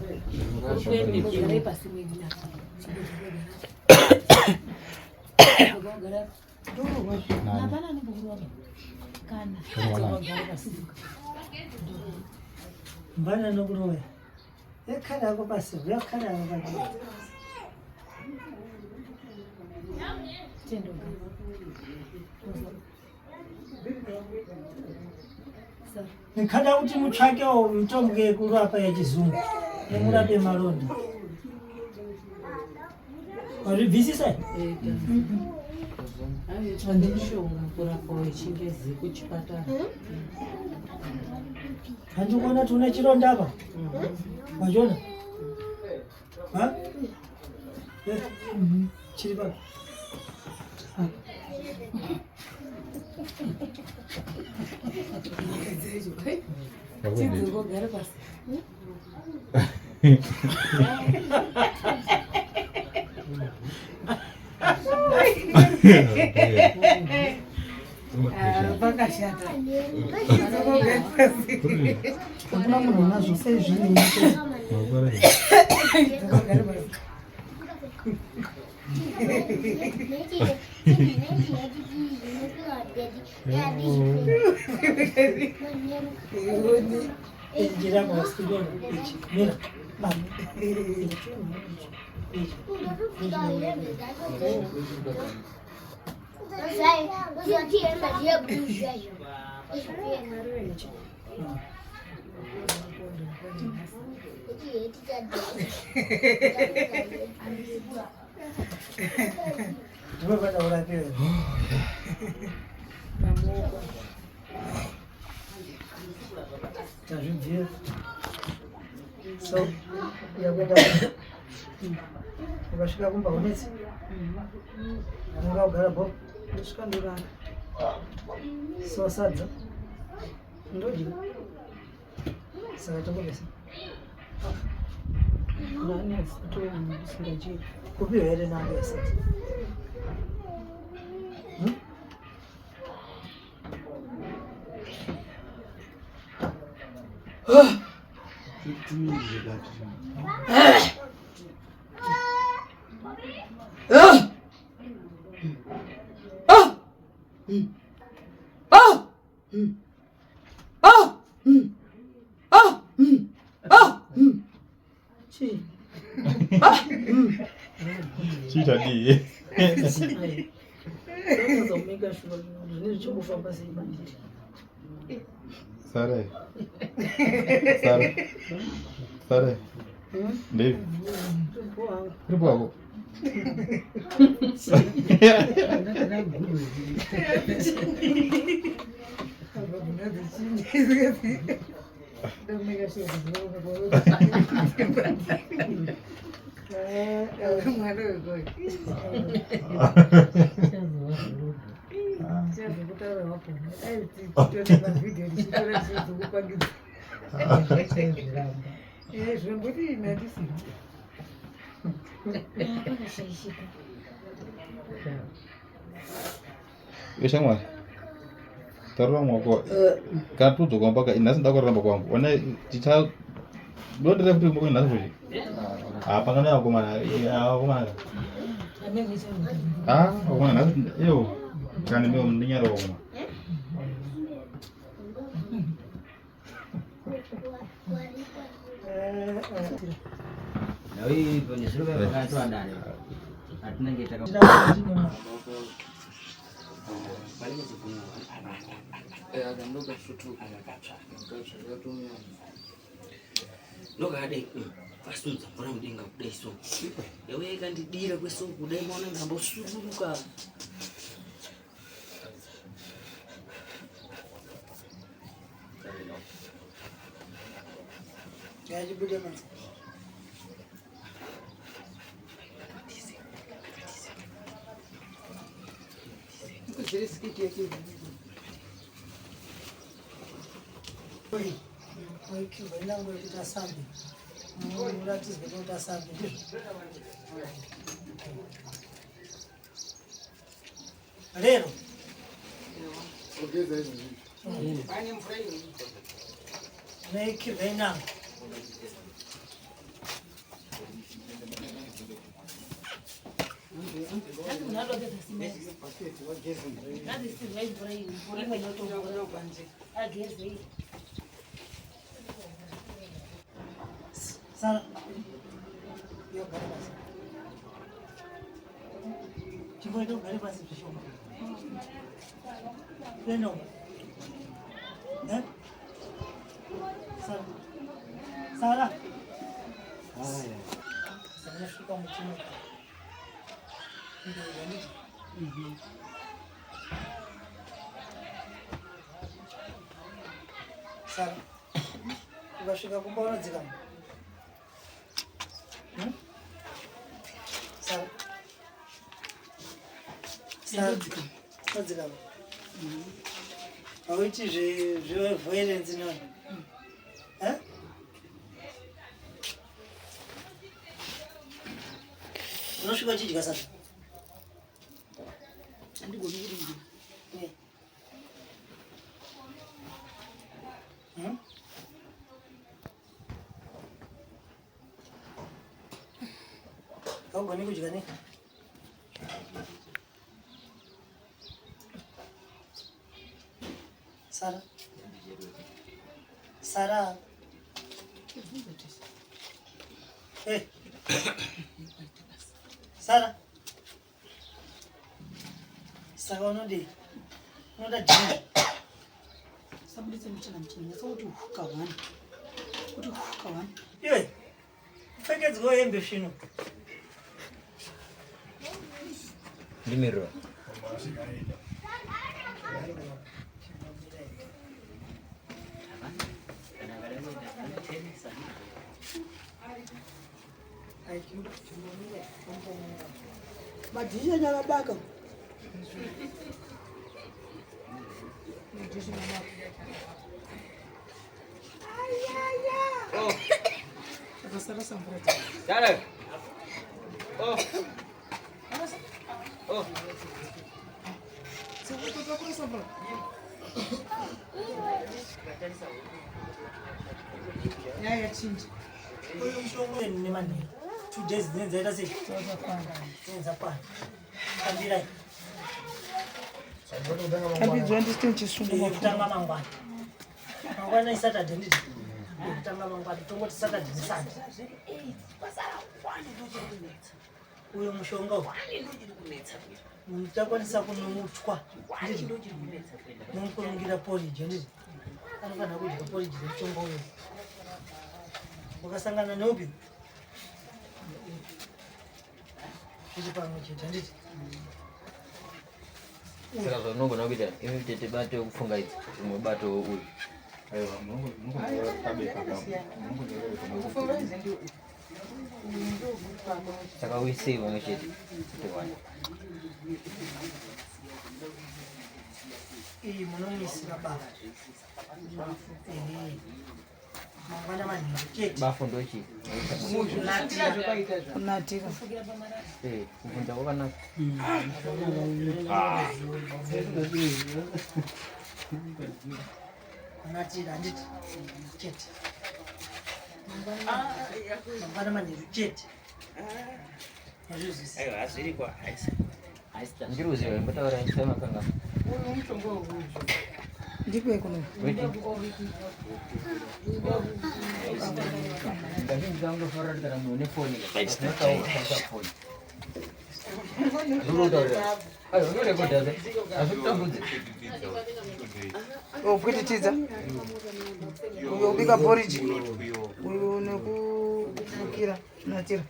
S6: mbana nokuroya ekhala yako pasi yakhala yako pasi nikada kuti mutsvakewo mitombo yekurapa yechizungu nemurape maronda wazvibvisisa
S3: andishonga kurapa wechingezi kuchipatara
S6: handikuona kuti une chironda apa wachona chiri papa
S3: Gogara pasi. Vakashata. Hakuna munhu unazvo sei zvino. Gogara pasi.
S6: Gira kwa studio mira mama tazvidziva so yakwenda ukasvika kumba unetsi anonga kugara bo ndosvika ndorara so sadza ndodya saka tokobesa nanifutosingaji kupiwa here nango yasadza
S2: Kuita di.
S6: Zomeka sure zvine chokufamba sei banditi.
S2: Sare. Sare. Dave. Tripo wako. Yeshangwa. Tarwa mwako. Katu to kwamba ka inasi ndako ramba kwangu. Ona chicha ndo ndere kuti mwako inasi fuji. Pangana yako mana yako mana. Okona nasi yo. Kana mimi mninyaro okona.
S9: Na hii kwenye shule kwa watu ndani. Hatuna kitaka.
S1: Nokade fasunza mbona mudenga kudai so. Yewe kandidira kweso kudai maona ngambo suruka.
S6: Yaji bude man. Oi, que vai lá onde está sabe. Não lá diz que não está sabe. Alero. Nem que vem não. Sara, eu quero mais. Tipo, eu quero mais esse jogo. Não. Né? Sara. Sara. Sara fica muito timida. Sara. Vai chegar com bola de gama. Sara. Sara. De gama. Hoje je vou ele ensinar. Hein? Não chegou de casa. Kau gani kuj gani? Sara. Sara. Hey. Sara. Sara no de. No da jini.
S3: Sabudi mchana so kuti huka wani. Kuti huka wani.
S6: Yoi. Fekezi go embe shino.
S9: Nimero.
S3: Madisha nyala baka.
S9: Oh.
S3: Sara sambrata.
S9: Sara. Oh. Oh.
S3: Sambrata kwa kwa sambrata. Ya chinji.
S6: Oyo mshongo ni mani. 2 days then zaida sei. Zenza kwa. Kambirai.
S3: Kabizwa ndiste chisungu
S6: Kutanga mangwana. Mangwana Saturday ndidi. Kutanga mangwana tongoti Saturday Sunday. uyo mushonga muchakwanisa kunomutwa nomukurungira porridge ndizvo anofanira kudya porridge nemushonga uyo wakasangana neupi kuti pamwe chete handiti
S9: saka zvaunogona kuita imi tete bato yekufunga idzi umwe bato uyu
S2: aiwa munongokabeka
S9: saka uisei pamwe chete kuti wani
S6: iyi munomisira bafo mangwana manheru chete
S9: bafo ndochi
S10: kunatira
S9: kubvunza kwakanaka
S6: kunatira handiti chete mangwana manheru chete azvizvisi
S1: aiwa hazviri kwa
S9: ndiruziva imbotaura semakanga
S10: ndikwe kuno
S9: ngazvindikangofarira kana munhu nefoni foni azvikutambudzi
S10: opwititidza uyo ubika porridge uyu nekufukira natira